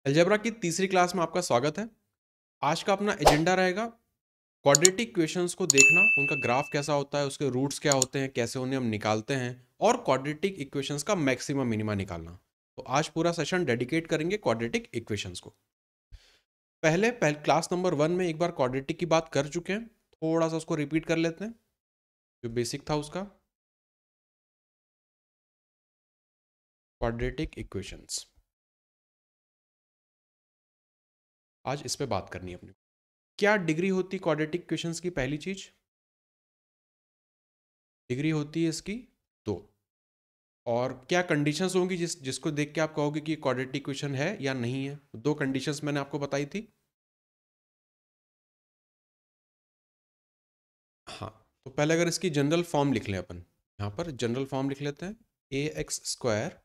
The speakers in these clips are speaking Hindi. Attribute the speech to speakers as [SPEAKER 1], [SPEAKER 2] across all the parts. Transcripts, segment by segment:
[SPEAKER 1] अलजेब्रा की तीसरी क्लास में आपका स्वागत है। आज का अपना एजेंडा रहेगा क्वाड्रेटिक इक्वेशंस को देखना, उनका ग्राफ कैसा होता है, उसके रूट्स क्या होते हैं, कैसे उन्हें हम निकालते हैं और क्वाड्रेटिक इक्वेशंस का मैक्सिमम मिनिमा निकालना। तो आज पूरा सेशन डेडिकेट करेंगे क्वाड्रेटिक इक्वेशंस को। पहले क्लास नंबर 1 में एक बार क्वाड्रेटिक की बात कर चुके हैं, थोड़ा सा उसको रिपीट कर लेते हैं जो बेसिक था उसका। क्वाड्रेटिक इक्वेशंस आज इस पे बात करनी है अपनी। क्या डिग्री होती क्वाड्रेटिक इक्वेशंस की? पहली चीज डिग्री होती है इसकी 2। और क्या कंडीशंस होंगी जिसको देख के आप कहोगे कि क्वाड्रेटिक इक्वेशन है या नहीं है? दो कंडीशंस मैंने आपको बताई थी। हाँ, तो पहले अगर इसकी जनरल फॉर्म लिख लें अपन, यहाँ पर जनरल फॉर्म लिख लेते हैं a x square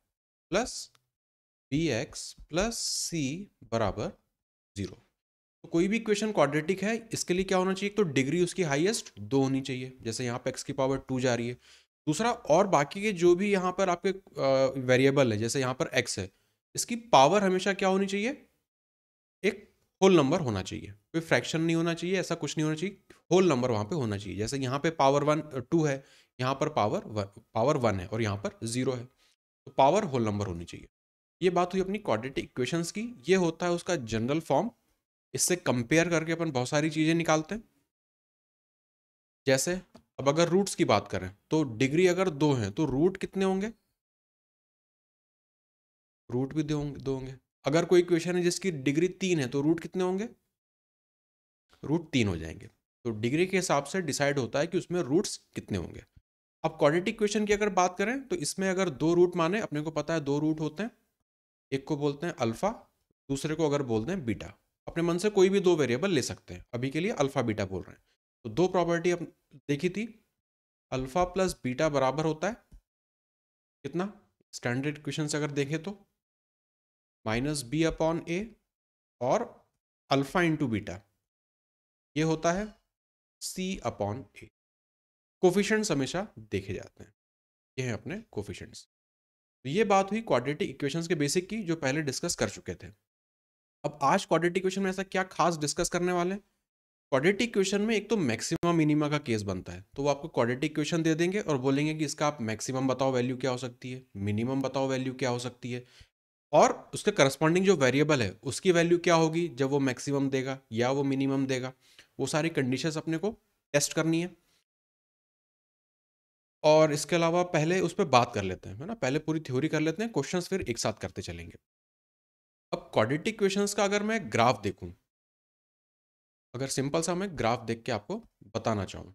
[SPEAKER 1] plus b x plus c बराबर 0। तो कोई भी इक्वेशन क्वाड्रेटिक है, इसके लिए क्या होना चाहिए? तो डिग्री उसकी हाईएस्ट 2 होनी चाहिए, जैसे यहाँ पे एक्स की पावर 2 जा रही है। दूसरा, और बाकी के जो भी यहाँ पर आपके वेरिएबल है, जैसे यहाँ पर एक्स है, इसकी पावर हमेशा क्या होनी चाहिए? एक होल नंबर होना चाहिए, कोई फ्रैक्शन नहीं होना चाहिए, ऐसा कुछ नहीं होना चाहिए, होल नंबर वहाँ पे होना चाहिए। जैसे यहाँ पे पावर 2 है, यहाँ पर पावर 1 है और यहाँ पर 0 है, तो पावर होल नंबर होनी चाहिए। ये बात हुई अपनी क्वाड्रेटिक इक्वेशंस की। ये होता है उसका जनरल फॉर्म। इससे कंपेयर करके अपन बहुत सारी चीज़ें निकालते हैं। जैसे अब अगर रूट्स की बात करें तो डिग्री अगर 2 है तो रूट कितने होंगे? रूट भी दो होंगे। अगर कोई इक्वेशन है जिसकी डिग्री 3 है तो रूट कितने होंगे? रूट 3 हो जाएंगे। तो डिग्री के हिसाब से डिसाइड होता है कि उसमें रूट्स कितने होंगे। अब क्वाड्रेटिक इक्वेशन की अगर बात करें तो इसमें अगर 2 रूट माने, अपने को पता है 2 रूट होते हैं। एक को बोलते हैं अल्फा, दूसरे को अगर बोलते हैं बीटा। अपने मन से कोई भी दो वेरिएबल ले सकते हैं, अभी के लिए अल्फा बीटा बोल रहे हैं। तो दो प्रॉपर्टी अब देखी थी, अल्फा प्लस बीटा बराबर होता है कितना? स्टैंडर्ड इक्वेशन से अगर देखें तो माइनस बी अपॉन ए, और अल्फा इंटू बीटा ये होता है सी अपॉन ए। कोफिशिएंट्स हमेशा देखे जाते हैं, ये हैं अपने कोफिशिएंट्स। तो ये बात हुई क्वाड्रेटिक इक्वेशंस के बेसिक की, जो पहले डिस्कस कर चुके थे। अब आज क्वाड्रेटिक इक्वेशन में ऐसा क्या खास डिस्कस करने वाले हैं? क्वाड्रेटिक इक्वेशन में एक तो मैक्सिमम मिनिमा का केस बनता है, तो वो आपको क्वाड्रेटिक इक्वेशन दे देंगे और बोलेंगे कि इसका आप मैक्सिमम बताओ वैल्यू क्या हो सकती है, मिनिमम बताओ वैल्यू क्या हो सकती है, और उसके करस्पॉन्डिंग जो वेरिएबल है उसकी वैल्यू क्या होगी जब वो मैक्सिमम देगा या वो मिनिमम देगा। वो सारी कंडीशंस अपने को टेस्ट करनी है। और इसके अलावा पहले उस पर बात कर लेते हैं, है ना, पहले पूरी थ्योरी कर लेते हैं, क्वेश्चंस फिर एक साथ करते चलेंगे। अब क्वाड्रेटिक इक्वेशंस का अगर मैं ग्राफ देखूं, अगर सिंपल सा मैं ग्राफ देख के आपको बताना चाहूँ,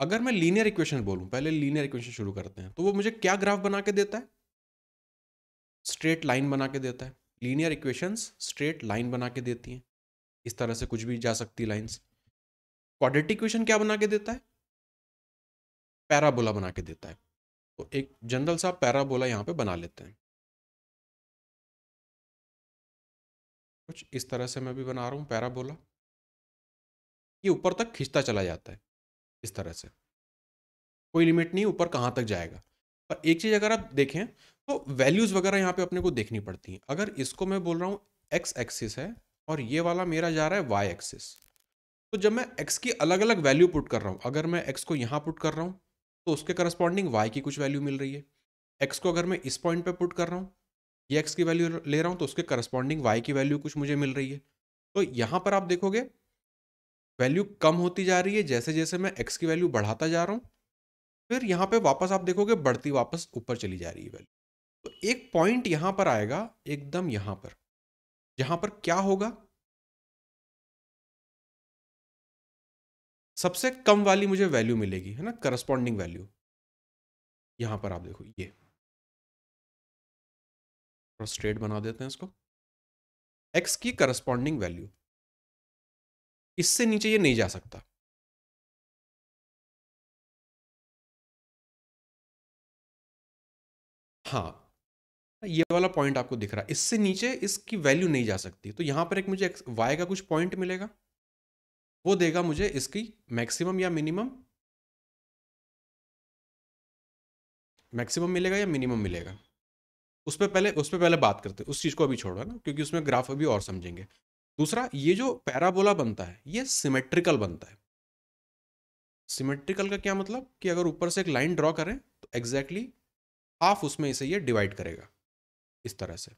[SPEAKER 1] अगर मैं लीनियर इक्वेशन बोलूं, पहले लीनियर इक्वेशन शुरू करते हैं, तो वो मुझे क्या ग्राफ बना के देता है? स्ट्रेट लाइन बना के देता है। लीनियर इक्वेशंस स्ट्रेट लाइन बना के देती हैं, इस तरह से कुछ भी जा सकती लाइंस। क्वाड्रेटिक इक्वेशन क्या बना के देता है? पैराबोला बना के देता है। तो एक जनरल सा पैराबोला यहाँ पे बना लेते हैं, कुछ इस तरह से मैं भी बना रहा हूँ पैराबोला। ये ऊपर तक खिंचता चला जाता है इस तरह से, कोई लिमिट नहीं ऊपर कहाँ तक जाएगा। पर एक चीज़ अगर आप देखें तो वैल्यूज़ वगैरह यहाँ पे अपने को देखनी पड़ती हैं। अगर इसको मैं बोल रहा हूँ एक्स एक्सिस है और ये वाला मेरा जा रहा है वाई एक्सिस, तो जब मैं x की अलग अलग वैल्यू पुट कर रहा हूँ, अगर मैं x को यहाँ पुट कर रहा हूँ तो उसके करस्पॉन्डिंग y की कुछ वैल्यू मिल रही है। x को अगर मैं इस पॉइंट पे पुट कर रहा हूँ, ये x की वैल्यू ले रहा हूँ, तो उसके करस्पॉन्डिंग y की वैल्यू कुछ मुझे मिल रही है। तो यहाँ पर आप देखोगे वैल्यू कम होती जा रही है जैसे जैसे मैं x की वैल्यू बढ़ाता जा रहा हूँ, फिर यहाँ पे वापस आप देखोगे बढ़ती वापस ऊपर चली जा रही है वैल्यू। तो एक पॉइंट यहाँ पर आएगा, एकदम यहाँ पर, जहाँ पर क्या होगा? सबसे कम वाली मुझे वैल्यू मिलेगी, है ना, करस्पॉन्डिंग वैल्यू। यहाँ पर आप देखो, ये स्ट्रेट बना देते हैं इसको, x की करस्पॉन्डिंग वैल्यू, इससे नीचे ये नहीं जा सकता। हाँ, ये वाला पॉइंट आपको दिख रहा है, इससे नीचे इसकी वैल्यू नहीं जा सकती। तो यहां पर एक मुझे y का कुछ पॉइंट मिलेगा, वो देगा मुझे इसकी मैक्सिमम या मिनिमम मैक्सिमम मिलेगा या मिनिमम मिलेगा, उस पे पहले बात करते हैं, उस चीज़ को अभी छोड़ो ना, क्योंकि उसमें ग्राफ अभी और समझेंगे। दूसरा, ये जो पैराबोला बनता है ये सिमेट्रिकल बनता है। सिमेट्रिकल का क्या मतलब कि अगर ऊपर से एक लाइन ड्रॉ करें तो एग्जैक्टली हाफ उसमें इसे ये डिवाइड करेगा इस तरह से।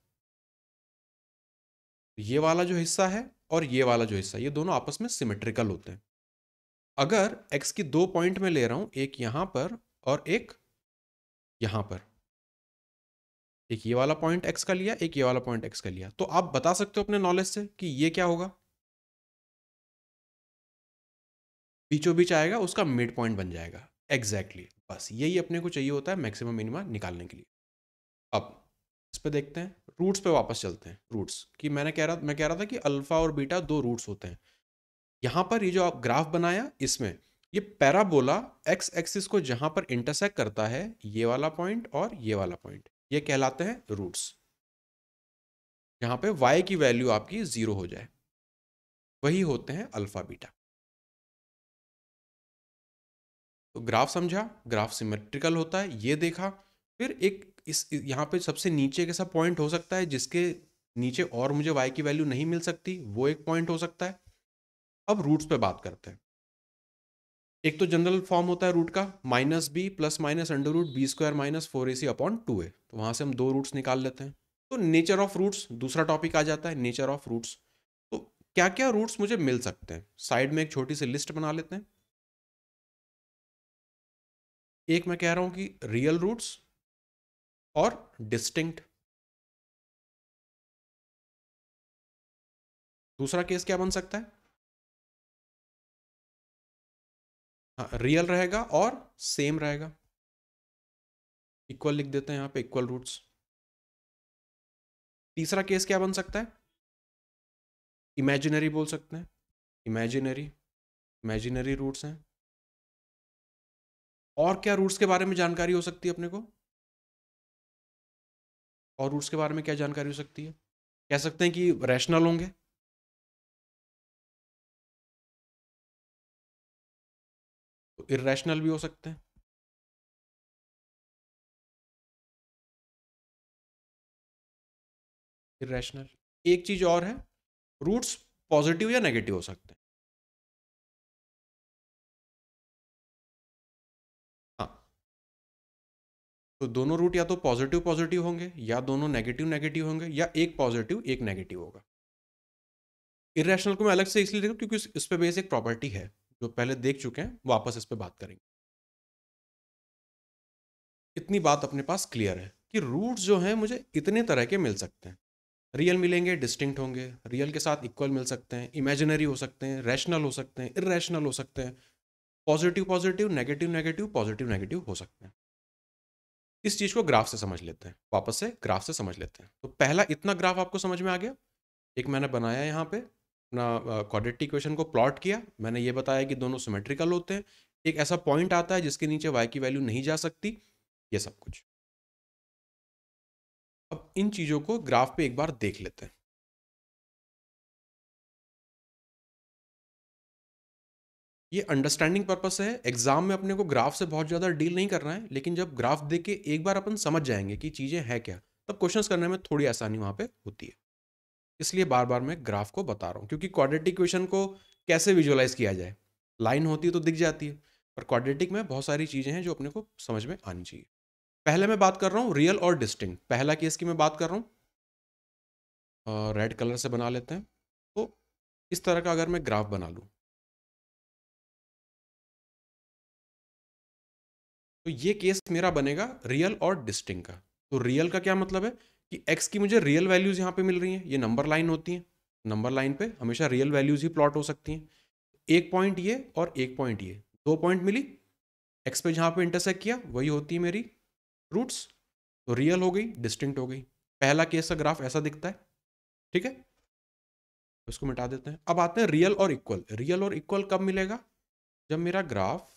[SPEAKER 1] ये वाला जो हिस्सा है और ये वाला जो हिस्सा, ये दोनों आपस में सिमेट्रिकल होते हैं। अगर x की 2 पॉइंट में ले रहा हूं, एक यहां पर और एक यहां पर, एक ये वाला पॉइंट x का लिया, एक ये वाला पॉइंट x का लिया, तो आप बता सकते हो अपने नॉलेज से कि ये क्या होगा, बीचों बीच आएगा, उसका मिड पॉइंट बन जाएगा। एग्जैक्टली बस यही अपने को चाहिए होता है मैक्सिमम मिनिमा निकालने के लिए। अब इस पे देखते हैं, रूट्स पे वापस चलते हैं। रूट्स कि मैं कह रहा था कि अल्फा और बीटा दो रूट्स होते हैं। यहां पर ये जो आप ग्राफ बनाया, इसमें ये पैराबोला एक्स एक्सिस को जहां पर इंटरसेक्ट करता है, ये वाला पॉइंट और ये वाला पॉइंट, ये कहलाते हैं रूट्स। जहां पे y की वैल्यू आपकी 0 हो जाए, वही होते हैं अल्फा बीटा। तो ग्राफ समझा, ग्राफ सिमेट्रिकल होता है, ये देखा। फिर एक इस यहाँ पे सबसे नीचे कैसा पॉइंट हो सकता है जिसके नीचे और मुझे y की वैल्यू नहीं मिल सकती, वो एक पॉइंट हो सकता है। अब रूट्स पे बात करते हैं। एक तो जनरल फॉर्म होता है रूट का, -b plus minus under root b square minus 4ac upon 2a, तो वहां से हम दो रूट्स निकाल लेते हैं। तो नेचर ऑफ रूट्स दूसरा टॉपिक आ जाता है, नेचर ऑफ रूट्स। तो क्या क्या रूट्स मुझे मिल सकते हैं, साइड में एक छोटी सी लिस्ट बना लेते हैं। एक मैं कह रहा हूं कि रियल रूट्स और डिस्टिंक्ट। दूसरा केस क्या बन सकता है, हाँ रियल रहेगा और सेम रहेगा, इक्वल लिख देते हैं यहाँ पे, इक्वल रूट्स। तीसरा केस क्या बन सकता है, इमेजिनरी बोल सकते हैं, इमेजिनरी, इमेजिनरी रूट्स हैं। और क्या रूट्स के बारे में जानकारी हो सकती है अपने को, और रूट्स के बारे में क्या जानकारी हो सकती है, कह सकते हैं कि रैशनल होंगे, तो इरेशनल भी हो सकते हैं। इरेशनल। एक चीज और है, रूट्स पॉजिटिव या नेगेटिव हो सकते हैं। हाँ, तो दोनों रूट या तो पॉजिटिव पॉजिटिव होंगे, या दोनों नेगेटिव नेगेटिव होंगे, या एक पॉजिटिव एक नेगेटिव होगा। इरेशनल को मैं अलग से इसलिए देखूं क्योंकि इस पे बेस एक प्रॉपर्टी है जो पहले देख चुके हैं, वापस इस पे बात करेंगे। इतनी बात अपने पास क्लियर है कि रूट्स जो हैं मुझे इतने तरह के मिल सकते हैं। रियल मिलेंगे, डिस्टिंक्ट होंगे, रियल के साथ इक्वल मिल सकते हैं, इमेजिनरी हो सकते हैं, रैशनल हो सकते हैं, इरेशनल हो सकते हैं, positive positive, negative negative, positive negative हो सकते हैं। इस चीज को ग्राफ से समझ लेते हैं, वापस से ग्राफ से समझ लेते हैं। तो पहला इतना ग्राफ आपको समझ में आ गया। एक मैंने बनाया यहाँ पे अपना क्वाड्रेटिक इक्वेशन को प्लॉट किया, मैंने ये बताया कि दोनों सिमेट्रिकल होते हैं, एक ऐसा पॉइंट आता है जिसके नीचे y की वैल्यू नहीं जा सकती, ये सब कुछ। अब इन चीजों को ग्राफ पे एक बार देख लेते हैं। ये अंडरस्टैंडिंग पर्पस है, एग्जाम में अपने को ग्राफ से बहुत ज़्यादा डील नहीं करना है, लेकिन जब ग्राफ देख के एक बार अपन समझ जाएंगे कि चीज़ें हैं क्या, तब क्वेश्चंस करने में थोड़ी आसानी वहाँ पे होती है। इसलिए बार बार मैं ग्राफ को बता रहा हूँ, क्योंकि क्वाड्रेटिक इक्वेशन को कैसे विजुअलाइज किया जाए, लाइन होती है तो दिख जाती है, पर क्वाड्रेटिक में बहुत सारी चीज़ें हैं जो अपने को समझ में आनी चाहिए। पहले मैं बात कर रहा हूँ रियल और डिस्टिंक्ट, पहला केस की मैं बात कर रहा हूँ, रेड कलर से बना लेते हैं। तो इस तरह का अगर मैं ग्राफ बना लूँ, तो ये केस मेरा बनेगा रियल और डिस्टिंक्ट का। तो रियल का क्या मतलब है कि x की मुझे रियल वैल्यूज यहाँ पे मिल रही हैं, ये नंबर लाइन होती है, नंबर लाइन पे हमेशा रियल वैल्यूज ही प्लॉट हो सकती हैं। एक पॉइंट ये और एक पॉइंट ये, दो पॉइंट मिली, x पे जहाँ पे इंटरसेक्ट किया वही होती है मेरी रूट्स। तो रियल हो गई, डिस्टिंक्ट हो गई। पहला केस का ग्राफ ऐसा दिखता है, ठीक है, इसको मिटा देते हैं। अब आते हैं रियल और इक्वल। रियल और इक्वल कब मिलेगा, जब मेरा ग्राफ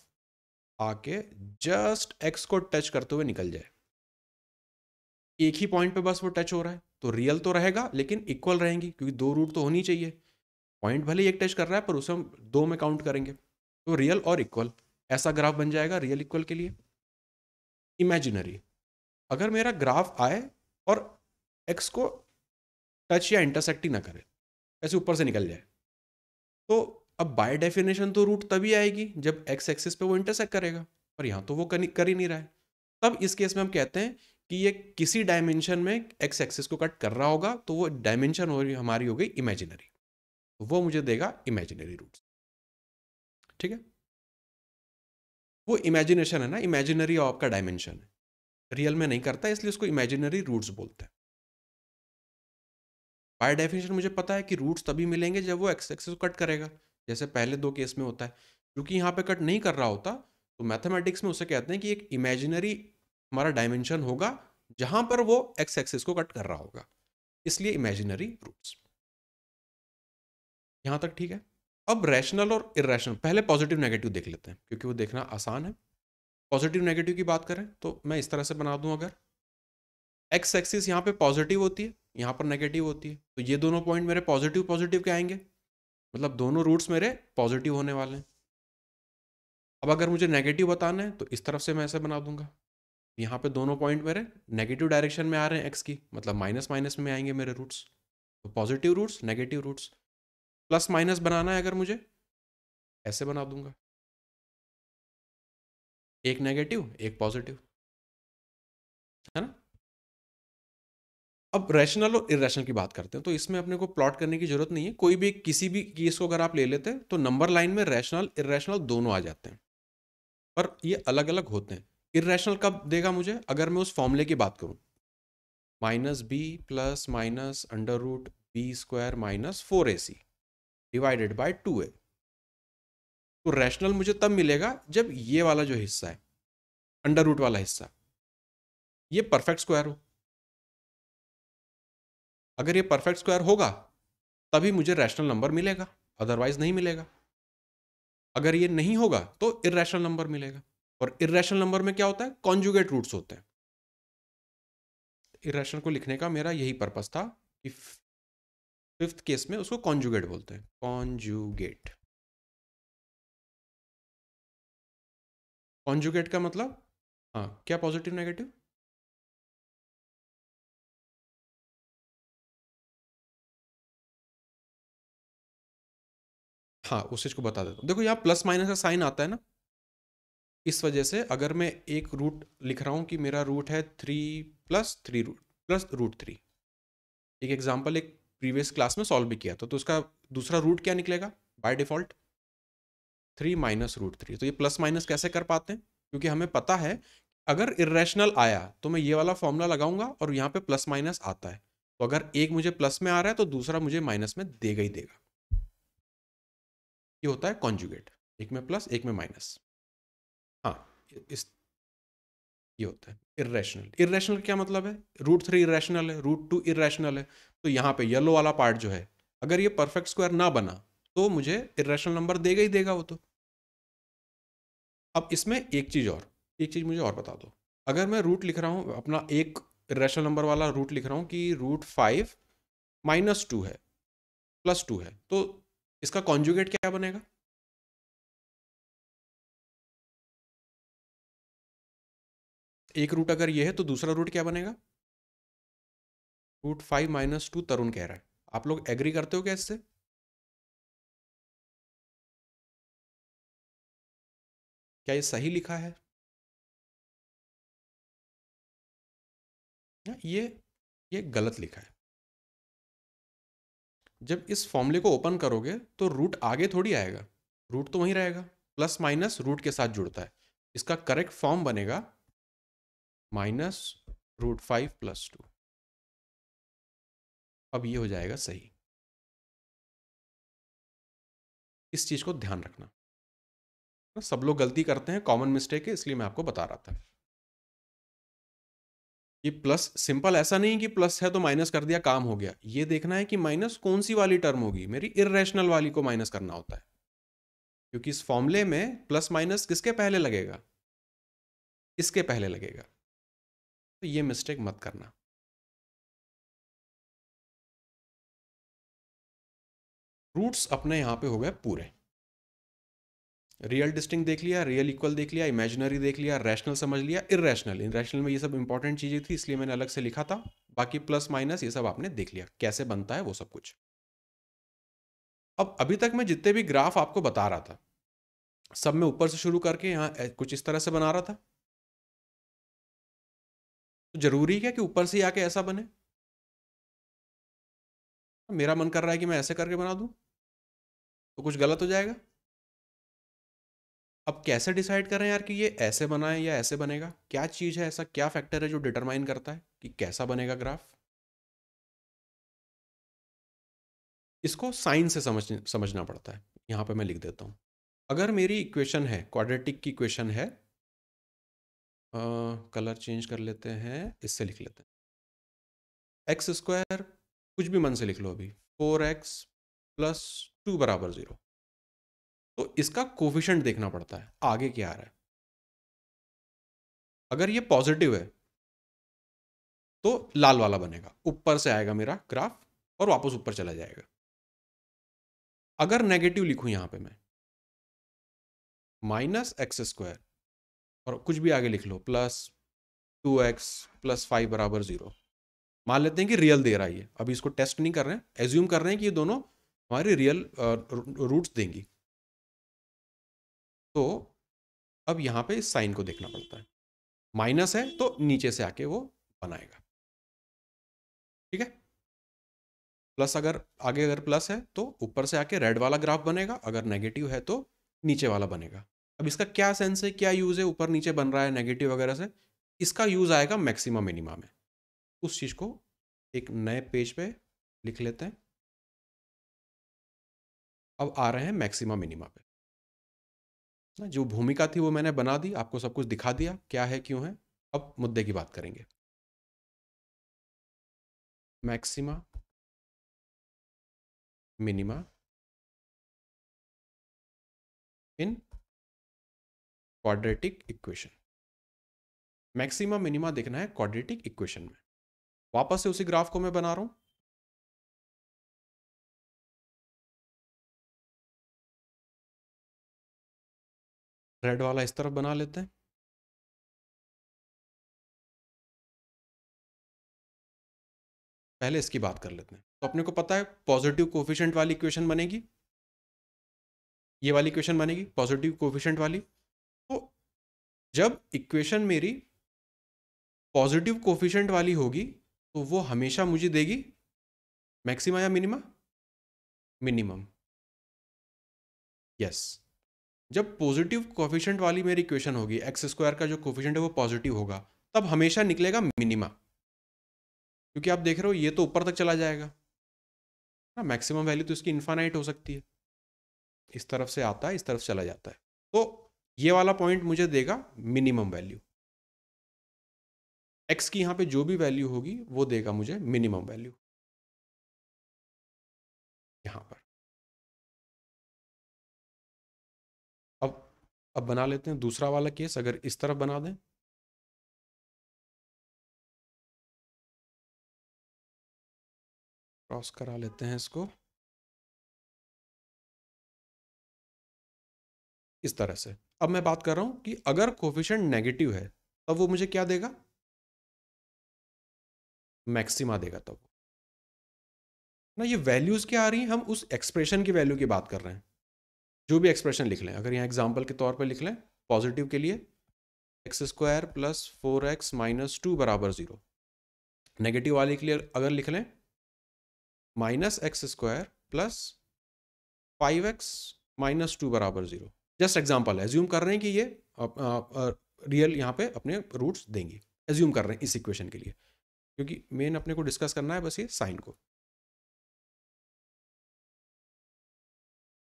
[SPEAKER 1] आके जस्ट x को टच करते हुए निकल जाए, एक ही पॉइंट पे बस वो टच हो रहा है, तो रियल तो रहेगा लेकिन इक्वल रहेंगी, क्योंकि दो रूट तो होनी चाहिए। पॉइंट भले ही एक टच कर रहा है पर उसे हम दो में काउंट करेंगे, तो रियल और इक्वल ऐसा ग्राफ बन जाएगा रियल इक्वल के लिए। इमेजिनरी, अगर मेरा ग्राफ आए और एक्स को टच या इंटरसेक्ट ही ना करे, ऐसे ऊपर से निकल जाए, तो अब बाय डेफिनेशन तो रूट तभी आएगी जब एक्स एक्सिस पे वो इंटरसेक्ट करेगा, पर यहाँ तो वो कर ही नहीं रहा है। तब इस केस में हम कहते हैं कि ये किसी डायमेंशन में एक्स एक्सिस को कट कर रहा होगा, तो वो डायमेंशन हमारी हो गई इमेजिनरी, वो मुझे देगा इमेजिनरी रूट्स। ठीक है, वो इमेजिनेशन है ना, इमेजिनरी आपका डायमेंशन है, रियल में नहीं करता, इसलिए उसको इमेजिनरी रूट्स बोलते हैं। बाय डेफिनेशन मुझे पता है कि रूट्स तभी मिलेंगे जब वो एक्स एक्सिस को कट करेगा, जैसे पहले दो केस में होता है। क्योंकि यहाँ पे कट नहीं कर रहा होता, तो मैथमेटिक्स में उसे कहते हैं कि एक इमेजिनरी हमारा डायमेंशन होगा जहां पर वो एक्स एक्सिस को कट कर रहा होगा, इसलिए इमेजिनरी रूट्स। यहां तक ठीक है। अब रैशनल और इरेशनल, पहले पॉजिटिव नेगेटिव देख लेते हैं क्योंकि वो देखना आसान है। पॉजिटिव नेगेटिव की बात करें तो मैं इस तरह से बना दूं, अगर एक्स एक्सिस यहाँ पे पॉजिटिव होती है, यहाँ पर नेगेटिव होती है, तो ये दोनों पॉइंट मेरे पॉजिटिव पॉजिटिव के आएंगे, मतलब दोनों रूट्स मेरे पॉजिटिव होने वाले हैं। अब अगर मुझे नेगेटिव बताना है तो इस तरफ से मैं ऐसे बना दूंगा, यहाँ पे दोनों पॉइंट मेरे नेगेटिव डायरेक्शन में आ रहे हैं एक्स की, मतलब माइनस माइनस में आएंगे मेरे रूट्स, तो positive roots negative roots. Plus minus बनाना है अगर मुझे, ऐसे बना दूंगा, एक नेगेटिव एक पॉजिटिव, है ना। अब रैशनल और इरेशनल की बात करते हैं, तो इसमें अपने को प्लॉट करने की जरूरत नहीं है, कोई भी किसी भी केस को अगर आप ले लेते हैं तो नंबर लाइन में रैशनल इरेशनल दोनों आ जाते हैं, पर ये अलग अलग होते हैं। इरेशनल कब देगा मुझे, अगर मैं उस फॉर्मूले की बात करूं, minus b plus minus under root b square minus 4ac divided by 2a। तो रैशनल मुझे तब मिलेगा जब ये वाला जो हिस्सा है, अंडर रूट वाला हिस्सा, ये परफेक्ट स्क्वायर हो। अगर ये परफेक्ट स्क्वायर होगा तभी मुझे रैशनल नंबर मिलेगा, अदरवाइज नहीं मिलेगा। अगर ये नहीं होगा तो इर्रेशनल नंबर मिलेगा, और इर्रेशनल नंबर में क्या होता है, कॉन्जुगेट रूट्स होते हैं। इर्रेशनल को लिखने का मेरा यही पर्पस था कि फिफ्थ केस में उसको कॉन्जुगेट बोलते हैं, कॉन्जुगेट। कॉन्जुगेट का मतलब, हाँ क्या, पॉजिटिव नेगेटिव। हाँ उस चीज को बता देता हूँ, देखो यहाँ प्लस माइनस का साइन आता है ना, इस वजह से अगर मैं एक रूट लिख रहा हूँ कि मेरा रूट है 3 + 3 रूट प्लस रूट 3, एक एग्जाम्पल एक प्रीवियस क्लास में सॉल्व भी किया था, तो उसका दूसरा रूट क्या निकलेगा बाय डिफॉल्ट, 3 - √3। तो ये प्लस माइनस कैसे कर पाते हैं, क्योंकि हमें पता है अगर इरेशनल आया तो मैं ये वाला फॉर्मूला लगाऊंगा और यहाँ पे प्लस माइनस आता है, तो अगर एक मुझे प्लस में आ रहा है तो दूसरा मुझे माइनस में देगा ही देगा। ये होता है कॉन्जुगेट, एक में प्लस एक में माइनस। हाँ, इस ये होता है इरेशनल। इरेशनल क्या मतलब है, √3 इरेशनल है, √2 इरेशनल है, तो यहाँ पे येलो वाला पार्ट जो है, अगर ये परफेक्ट स्क्वायर ना बना तो मुझे इरेशनल नंबर देगा ही देगा वो तो। अब इसमें एक चीज मुझे और बता दो, अगर मैं रूट लिख रहा हूँ अपना एक इरेशनल नंबर वाला रूट लिख रहा हूँ कि √5 - 2 है प्लस 2 है, तो इसका कॉन्जुगेट क्या बनेगा, एक रूट अगर ये है तो दूसरा रूट क्या बनेगा, √5 - 2 तरुण कह रहा है, आप लोग एग्री करते हो क्या इससे, क्या ये सही लिखा है। ये गलत लिखा है। जब इस फॉर्मूले को ओपन करोगे तो रूट आगे थोड़ी आएगा, रूट तो वहीं रहेगा, प्लस माइनस रूट के साथ जुड़ता है, इसका करेक्ट फॉर्म बनेगा -√5 + 2। अब ये हो जाएगा सही, इस चीज को ध्यान रखना, सब लोग गलती करते हैं, कॉमन मिस्टेक है, इसलिए मैं आपको बता रहा था। ये प्लस सिंपल ऐसा नहीं कि प्लस है तो माइनस कर दिया काम हो गया, ये देखना है कि माइनस कौन सी वाली टर्म होगी, मेरी इर्रेशनल वाली को माइनस करना होता है, क्योंकि इस फॉर्मूले में प्लस माइनस किसके पहले लगेगा, इसके पहले लगेगा, तो ये मिस्टेक मत करना। रूट्स अपने यहां पे हो गए पूरे, रियल डिस्टिंक्ट देख लिया, रियल इक्वल देख लिया, इमेजिनरी देख लिया, रैशनल समझ लिया, इरेशनल। इरेशनल में ये सब इंपॉर्टेंट चीज़ें थी इसलिए मैंने अलग से लिखा था। बाकी प्लस माइनस ये सब आपने देख लिया कैसे बनता है वो सब कुछ। अब अभी तक मैं जितने भी ग्राफ आपको बता रहा था सब मैं ऊपर से शुरू करके यहाँ कुछ इस तरह से बना रहा था। तो जरूरी है कि ऊपर से ही आके ऐसा बने? मेरा मन कर रहा है कि मैं ऐसे करके बना दूं तो कुछ गलत हो जाएगा। अब कैसे डिसाइड करें यार कि ये ऐसे बनाए या ऐसे बनेगा? क्या चीज़ है, ऐसा क्या फैक्टर है जो डिटरमाइन करता है कि कैसा बनेगा ग्राफ? इसको साइन से समझना पड़ता है। यहाँ पे मैं लिख देता हूँ। अगर मेरी इक्वेशन है, क्वाड्रेटिक की इक्वेशन है, कलर चेंज कर लेते हैं, इससे लिख लेते हैं एक्स स्क्वायर, कुछ भी मन से लिख लो अभी, 4x प्लस 2 बराबर 0। तो इसका कोफिशिएंट देखना पड़ता है आगे क्या आ रहा है। अगर ये पॉजिटिव है तो लाल वाला बनेगा, ऊपर से आएगा मेरा ग्राफ और वापस ऊपर चला जाएगा। अगर नेगेटिव लिखूं यहां पे मैं, माइनस एक्स स्क्वायर और कुछ भी आगे लिख लो, प्लस 2x प्लस 5 बराबर 0, मान लेते हैं कि रियल दे रहा है ये। अभी इसको टेस्ट नहीं कर रहे हैं, एज्यूम कर रहे हैं कि ये दोनों हमारी रियल रूट्स देंगी। तो अब यहाँ पे इस साइन को देखना पड़ता है। माइनस है तो नीचे से आके वो बनाएगा, ठीक है। प्लस अगर आगे अगर प्लस है तो ऊपर से आके रेड वाला ग्राफ बनेगा, अगर नेगेटिव है तो नीचे वाला बनेगा। अब इसका क्या सेंस है, क्या यूज़ है, ऊपर नीचे बन रहा है नेगेटिव वगैरह से? इसका यूज़ आएगा मैक्सिमा मिनिमा में। उस चीज़ को एक नए पेज पे लिख लेते हैं। अब आ रहे हैं मैक्सिमा मिनिमा पे। जो भूमिका थी वो मैंने बना दी, आपको सब कुछ दिखा दिया क्या है क्यों है। अब मुद्दे की बात करेंगे। Maxima minima in quadratic equation. Maxima minima देखना है क्वाड्रेटिक इक्वेशन में। वापस से उसी ग्राफ को मैं बना रहा हूं। रेड वाला इस तरफ बना लेते हैं। पहले इसकी बात कर लेते हैं। तो अपने को पता है पॉजिटिव कोफिशिएंट वाली इक्वेशन बनेगी, ये वाली इक्वेशन बनेगी पॉजिटिव कोफिशिएंट वाली। तो जब इक्वेशन मेरी पॉजिटिव कोफिशिएंट वाली होगी तो वो हमेशा मुझे देगी मैक्सिमा या मिनिमा? मिनिमम। यस। जब पॉजिटिव कोफिशिएंट वाली मेरी इक्वेशन होगी, एक्स स्क्वायर का जो कोफिशिएंट है वो पॉजिटिव होगा, तब हमेशा निकलेगा मिनिमा। क्योंकि आप देख रहे हो ये तो ऊपर तक चला जाएगा ना, मैक्सिमम वैल्यू तो इसकी इन्फानाइट हो सकती है। इस तरफ से आता है, इस तरफ चला जाता है। तो ये वाला पॉइंट मुझे देगा मिनिमम वैल्यू। एक्स की यहाँ पे जो भी वैल्यू होगी वो देगा मुझे मिनिमम वैल्यू यहाँ पर। अब अब बना लेते हैं दूसरा वाला केस। अगर इस तरफ बना दें, क्रॉस करा लेते हैं इसको इस तरह से। अब मैं बात कर रहा हूं कि अगर कोफिशिएंट नेगेटिव है तब वो मुझे क्या देगा? मैक्सिमा देगा तब ना। ये वैल्यूज क्या आ रही हैं, हम उस एक्सप्रेशन की वैल्यू की बात कर रहे हैं। जो भी एक्सप्रेशन लिख लें, अगर यहाँ एग्जाम्पल के तौर पर लिख लें पॉजिटिव के लिए, x square plus 4x minus 2 बराबर 0। नेगेटिव वाले के लिए अगर लिख लें minus x square plus 5x minus 2 बराबर 0। जस्ट एग्जाम्पल है, एज्यूम कर रहे हैं कि ये रियल यहाँ पे अपने रूट्स देंगी। एज्यूम कर रहे हैं इस इक्वेशन के लिए, क्योंकि मेन अपने को डिस्कस करना है बस ये साइन को।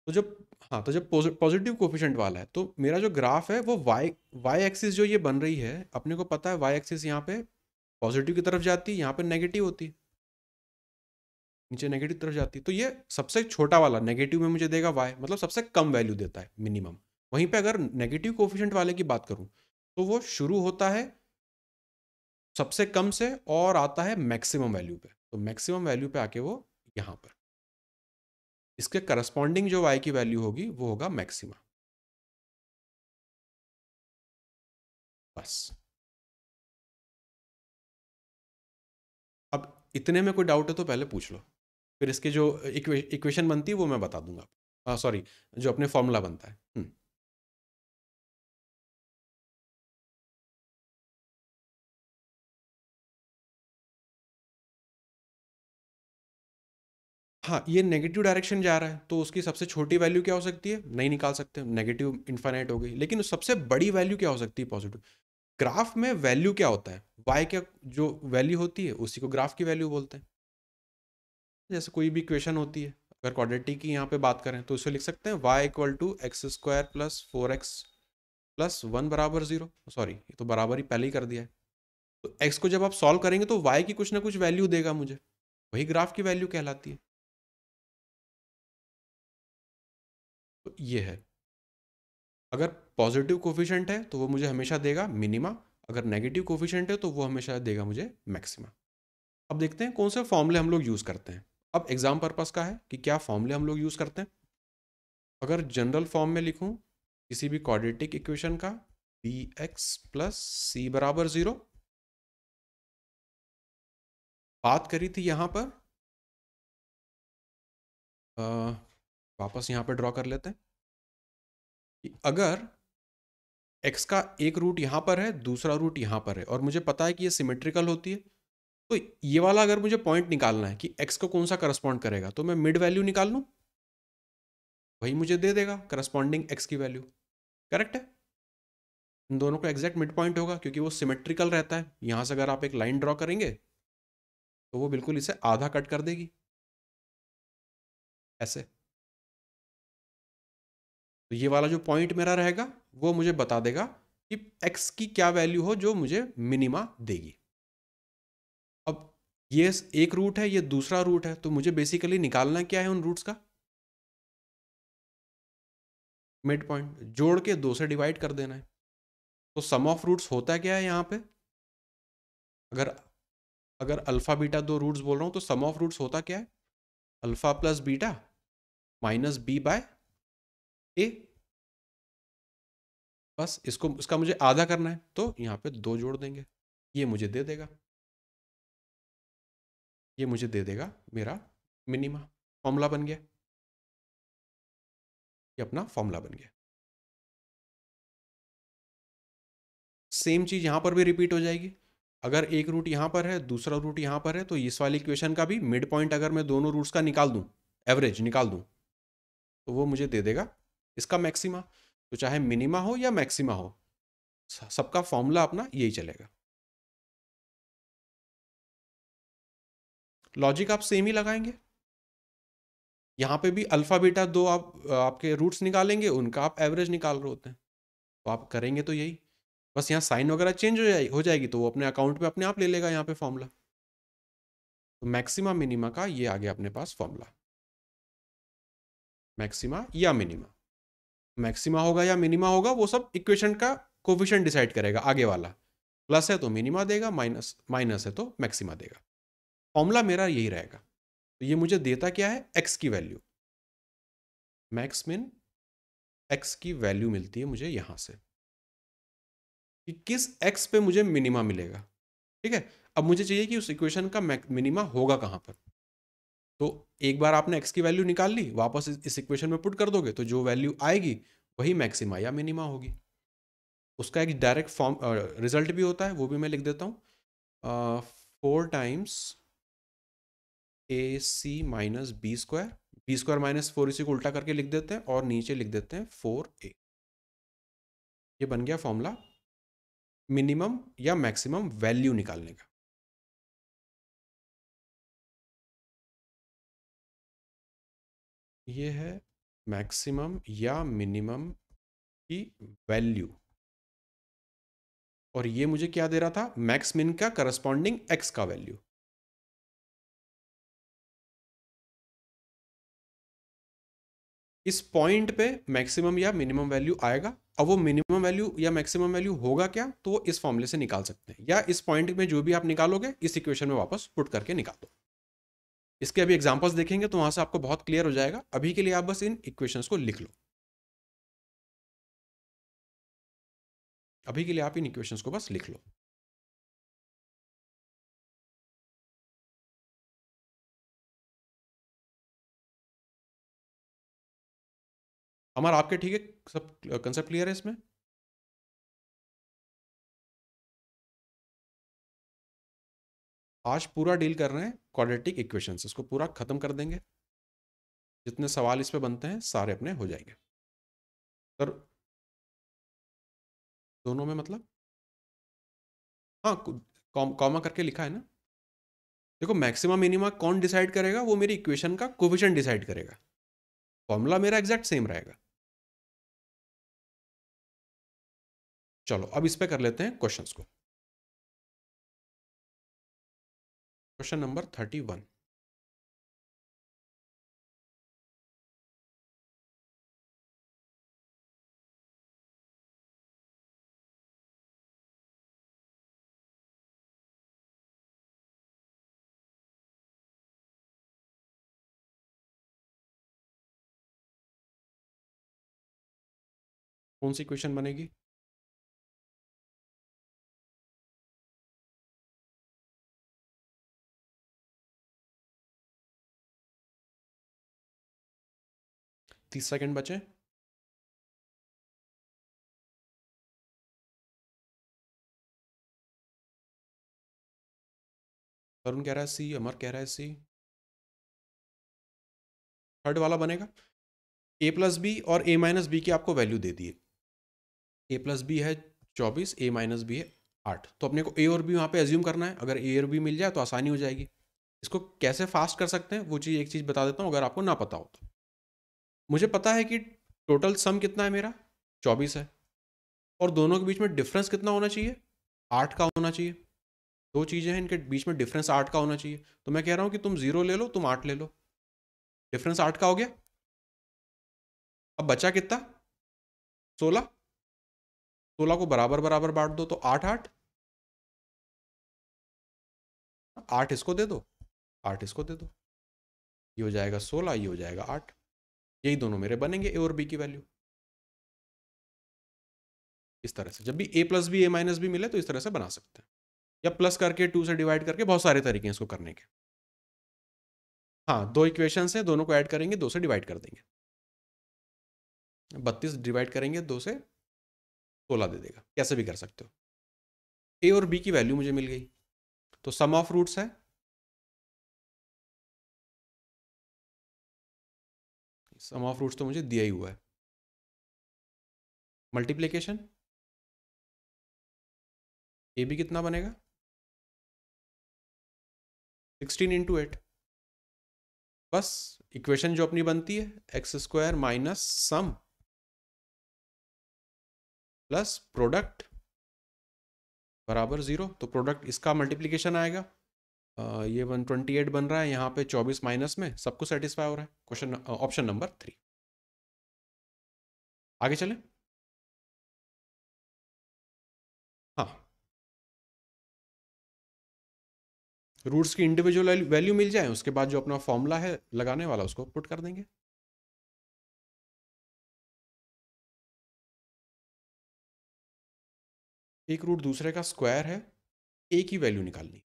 [SPEAKER 1] तो जब हाँ, तो जब पॉजिटिव कोफिशिएंट वाला है तो मेरा जो ग्राफ है वो वाई एक्सिस जो ये बन रही है, अपने को पता है वाई एक्सिस यहाँ पे पॉजिटिव की तरफ जाती है, यहाँ पे नेगेटिव होती है, नीचे नेगेटिव तरफ जाती है। तो ये सबसे छोटा वाला नेगेटिव में मुझे देगा वाई, मतलब सबसे कम वैल्यू देता है मिनिमम। वहीं पे अगर नेगेटिव कोफिशिएंट वाले की बात करूं तो वो शुरू होता है सबसे कम से और आता है मैक्सिमम वैल्यू पे। तो मैक्सिमम वैल्यू पे आके वो यहाँ पर इसके करस्पॉन्डिंग जो वाई की वैल्यू होगी वो होगा मैक्सिमा। बस। अब इतने में कोई डाउट है तो पहले पूछ लो, फिर इसके जो इक्वेशन बनती है वो मैं बता दूंगा। सॉरी, जो अपने फॉर्मूला बनता है। हाँ, ये नेगेटिव डायरेक्शन जा रहा है तो उसकी सबसे छोटी वैल्यू क्या हो सकती है, नहीं निकाल सकते, नेगेटिव इन्फाइनाइट हो गई। लेकिन सबसे बड़ी वैल्यू क्या हो सकती है पॉजिटिव। ग्राफ में वैल्यू क्या होता है, वाई क्या जो वैल्यू होती है उसी को ग्राफ की वैल्यू बोलते हैं। जैसे कोई भी इक्वेशन होती है, अगर क्वाड्रेटिक की यहाँ पे बात करें तो उसे लिख सकते हैं y equal to x square plus 4x plus 1 बराबर 0। सॉरी, ये तो बराबर ही पहले ही कर दिया है। तो x को जब आप सॉल्व करेंगे तो y की कुछ ना कुछ वैल्यू देगा मुझे, वही ग्राफ की वैल्यू कहलाती है। तो ये है, अगर पॉजिटिव कोफिशिएंट है तो वो मुझे हमेशा देगा मिनिमा, अगर नेगेटिव कोफिशिएंट है तो वो हमेशा देगा मुझे मैक्सिमा। अब देखते हैं कौन से फॉर्मूले हम लोग यूज़ करते हैं। अब एग्जाम पर्पस का है कि क्या फॉर्मूले हम लोग यूज़ करते हैं। अगर जनरल फॉर्म में लिखूं किसी भी क्वाड्रेटिक इक्वेशन का, बी एक्स प्लस सी बराबर 0, बात करी थी यहाँ पर, आ, वापस यहाँ पर ड्रॉ कर लेते हैं कि अगर x का एक रूट यहाँ पर है, दूसरा रूट यहाँ पर है, और मुझे पता है कि ये सिमेट्रिकल होती है, तो ये वाला अगर मुझे पॉइंट निकालना है कि x को कौन सा करस्पॉन्ड करेगा, तो मैं मिड वैल्यू निकाल लूँ, वही मुझे दे देगा करस्पॉन्डिंग x की वैल्यू। करेक्ट है, इन दोनों का एग्जैक्ट मिड पॉइंट होगा क्योंकि वो सिमेट्रिकल रहता है। यहाँ से अगर आप एक लाइन ड्रॉ करेंगे तो वो बिल्कुल इसे आधा कट कर देगी ऐसे। तो ये वाला जो पॉइंट मेरा रहेगा वो मुझे बता देगा कि x की क्या वैल्यू हो जो मुझे मिनिमा देगी। अब ये एक रूट है, ये दूसरा रूट है, तो मुझे बेसिकली निकालना क्या है उन रूट्स का, मिड पॉइंट जोड़ के 2 से डिवाइड कर देना है। तो सम ऑफ रूट्स होता क्या है यहाँ पे, अगर अगर अल्फा बीटा दो रूट्स बोल रहा हूँ तो सम ऑफ रूट्स होता क्या है, alpha plus beta minus b by a. बस इसको, इसका मुझे आधा करना है तो यहाँ पे 2 जोड़ देंगे, ये मुझे दे देगा, ये मुझे दे देगा मेरा मिनिमा। फॉर्मूला बन गया, ये अपना फॉर्मूला बन गया। सेम चीज़ यहाँ पर भी रिपीट हो जाएगी। अगर एक रूट यहाँ पर है, दूसरा रूट यहाँ पर है, तो इस वाली इक्वेशन का भी मिड पॉइंट अगर मैं दोनों रूट्स का निकाल दूँ, एवरेज निकाल दूँ, तो वो मुझे दे देगा इसका मैक्सिमा। तो चाहे मिनिमा हो या मैक्सिमा हो, सबका फॉर्मूला अपना यही चलेगा। लॉजिक आप सेम ही लगाएंगे। यहाँ पे भी अल्फा बीटा दो आप आपके रूट्स निकालेंगे, उनका आप एवरेज निकाल रहे होते हैं, तो आप करेंगे तो यही। बस यहाँ साइन वगैरह चेंज हो जाएगी तो वो अपने अकाउंट पे अपने आप ले लेगा यहाँ पे फॉर्मूला। तो मैक्सिमा मिनिमा का ये आ गया अपने पास फॉर्मूला, मैक्सिमा या मिनिमा। मैक्सिमा होगा या मिनिमा होगा वो सब इक्वेशन का कोफिशिएंट डिसाइड करेगा, आगे वाला प्लस है तो मिनिमा देगा, माइनस माइनस है तो मैक्सिमा देगा। फॉर्मूला मेरा यही रहेगा। तो ये मुझे देता क्या है, एक्स की वैल्यू, मैक्स मिन एक्स की वैल्यू मिलती है मुझे यहाँ से कि किस एक्स पे मुझे मिनिमा मिलेगा। ठीक है, अब मुझे चाहिए कि उस इक्वेशन का मिनिमा होगा कहाँ पर। तो एक बार आपने एक्स की वैल्यू निकाल ली, वापस इस इक्वेशन में पुट कर दोगे तो जो वैल्यू आएगी वही मैक्सिमा या मिनिमा होगी। उसका एक डायरेक्ट फॉर्म रिजल्ट भी होता है, वो भी मैं लिख देता हूँ। 4 times a c minus b square, b square minus 4 इसी को उल्टा करके लिख देते हैं और नीचे लिख देते हैं 4a। ये बन गया फॉर्मूला मिनिमम या मैक्सिमम वैल्यू निकालने का। ये है मैक्सिमम या मिनिमम की वैल्यू, और ये मुझे क्या दे रहा था, मैक्स मिन का करस्पॉन्डिंग एक्स का वैल्यू। इस पॉइंट पे मैक्सिमम या मिनिमम वैल्यू आएगा। अब वो मिनिमम वैल्यू या मैक्सिमम वैल्यू होगा क्या, तो वो इस फॉर्मूले से निकाल सकते हैं, या इस पॉइंट में जो भी आप निकालोगे इस इक्वेशन में वापस पुट करके निकाल दो। इसके अभी एग्जांपल्स देखेंगे तो वहां से आपको बहुत क्लियर हो जाएगा। अभी के लिए आप बस इन इक्वेशंस को लिख लो। अभी के लिए आप इन इक्वेशंस को बस लिख लो। अमर आपके ठीक है, सब कंसेप्ट क्लियर है इसमें? आज पूरा डील कर रहे हैं क्वाड्रेटिक इक्वेशंस, इसको पूरा खत्म कर देंगे। जितने सवाल इस पे बनते हैं सारे अपने हो जाएंगे सर। दोनों में मतलब? हाँ, कॉमा करके लिखा है ना। देखो मैक्सिमम मिनिमा कौन डिसाइड करेगा, वो मेरी इक्वेशन का कोफिशिएंट डिसाइड करेगा। फॉर्मूला मेरा एग्जैक्ट सेम रहेगा। चलो अब इस पे कर लेते हैं क्वेश्चंस को। Question number 31। कौन सी क्वेश्चन बनेगी? तीस सेकंड बचे। वरुण कह रहा है सी, अमर कह रहा है सी। थर्ड वाला बनेगा। ए प्लस बी और ए माइनस बी की आपको वैल्यू दे दिए। ए प्लस बी है 24, ए माइनस बी है 8। तो अपने को ए और बी वहाँ पे एज्यूम करना है। अगर ए और बी मिल जाए तो आसानी हो जाएगी। इसको कैसे फास्ट कर सकते हैं वो चीज़, एक चीज़ बता देता हूँ अगर आपको ना पता हो तो। मुझे पता है कि टोटल सम कितना है मेरा, 24 है। और दोनों के बीच में डिफरेंस कितना होना चाहिए, 8 का होना चाहिए। दो चीज़ें हैं, इनके बीच में डिफरेंस 8 का होना चाहिए। तो मैं कह रहा हूँ कि तुम 0 ले लो, तुम 8 ले लो। डिफरेंस 8 का हो गया। अब बचा कितना, 16। 16 को बराबर बराबर बांट दो तो 8 8। 8 इसको दे दो, 8 इसको दे दो। ये हो जाएगा 16, ये हो जाएगा 8। यही दोनों मेरे बनेंगे ए और बी की वैल्यू। इस तरह से जब भी ए प्लस बी ए माइनस बी मिले तो इस तरह से बना सकते हैं, या प्लस करके 2 से डिवाइड करके, बहुत सारे तरीके हैं इसको करने के। हाँ, दो इक्वेशन है, दोनों को ऐड करेंगे, 2 से डिवाइड कर देंगे। 32 डिवाइड करेंगे 2 से, 16 दे देगा। कैसे भी कर सकते हो। ए और बी की वैल्यू मुझे मिल गई। तो सम ऑफ रूट्स है, सम ऑफ रूट्स तो मुझे दिया ही हुआ है। मल्टीप्लीकेशन, ए बी कितना बनेगा, 16 इंटू 8। बस इक्वेशन जो अपनी बनती है, एक्स स्क्वायर माइनस सम प्लस प्रोडक्ट बराबर 0। तो प्रोडक्ट इसका मल्टीप्लीकेशन आएगा। ये 128 बन रहा है, यहाँ पे 24 माइनस में सब कुछ सेटिस्फाई हो रहा है। Question option number 3। आगे चलें। हाँ, रूट्स की इंडिविजुअल वैल्यू मिल जाए, उसके बाद जो अपना फॉर्मूला है लगाने वाला उसको पुट कर देंगे। एक रूट दूसरे का स्क्वायर है, ए की वैल्यू निकालनी।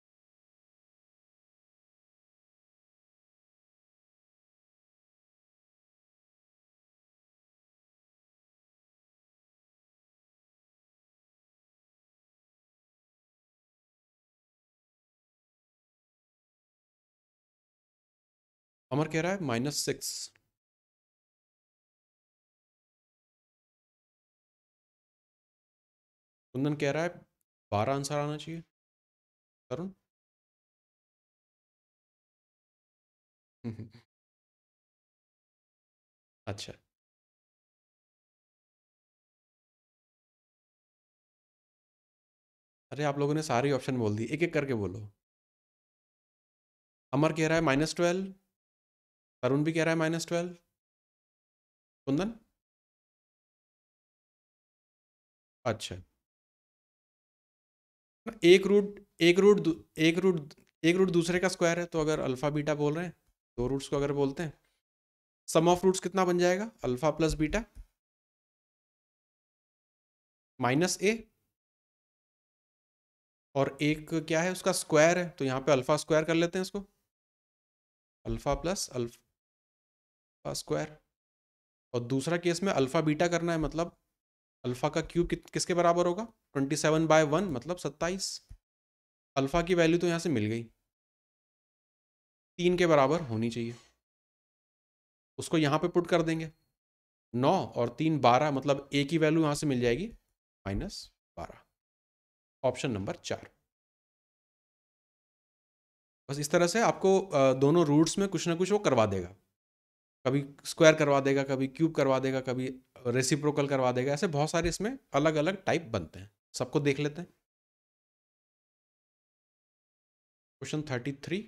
[SPEAKER 1] अमर कह रहा है -6। कुंदन कह रहा है 12 आंसर आना चाहिए। तरुण अच्छा, अरे आप लोगों ने सारे ऑप्शन बोल दिए, एक एक करके बोलो। अमर कह रहा है -12। तरुण भी कह रहा है -12। कुंदन अच्छा। एक रूट एक रूट एक रूट एक रूट दूसरे का स्क्वायर है, तो अगर अल्फा बीटा बोल रहे हैं, दो रूट्स को अगर बोलते हैं, सम ऑफ रूट्स कितना बन जाएगा, अल्फा प्लस बीटा माइनस ए। और एक क्या है, उसका स्क्वायर है, तो यहाँ पे अल्फा स्क्वायर कर लेते हैं इसको, अल्फा प्लस अल्फा स्क्वायर। और दूसरा केस में अल्फा बीटा करना है, मतलब अल्फा का क्यूब किसके बराबर होगा, 27/1 मतलब 27। अल्फा की वैल्यू तो यहाँ से मिल गई, 3 के बराबर होनी चाहिए, उसको यहाँ पे पुट कर देंगे। 9 और 3 12, मतलब ए की वैल्यू यहाँ से मिल जाएगी -12। Option number 4। बस इस तरह से आपको दोनों रूट्स में कुछ ना कुछ वो करवा देगा, कभी स्क्वायर करवा देगा, कभी क्यूब करवा देगा, कभी रेसिप्रोकल करवा देगा, ऐसे बहुत सारे इसमें अलग अलग टाइप बनते हैं। सबको देख लेते हैं। क्वेश्चन 33।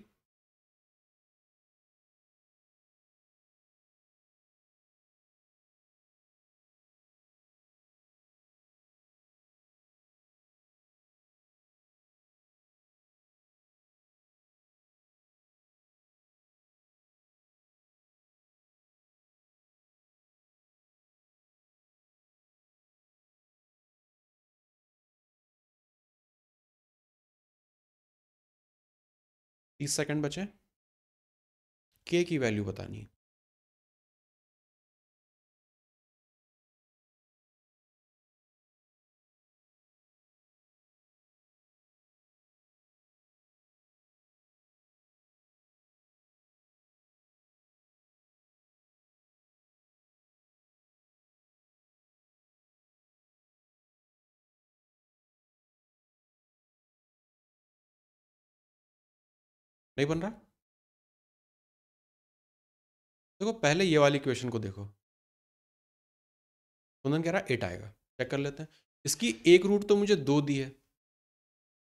[SPEAKER 1] तीस सेकंड बचे। के की वैल्यू बतानी है। नहीं बन रहा। देखो पहले ये वाली क्वेश्चन को देखो, कुंदन कह रहा है 8 आएगा, चेक कर लेते हैं। इसकी एक रूट तो मुझे 2 दी है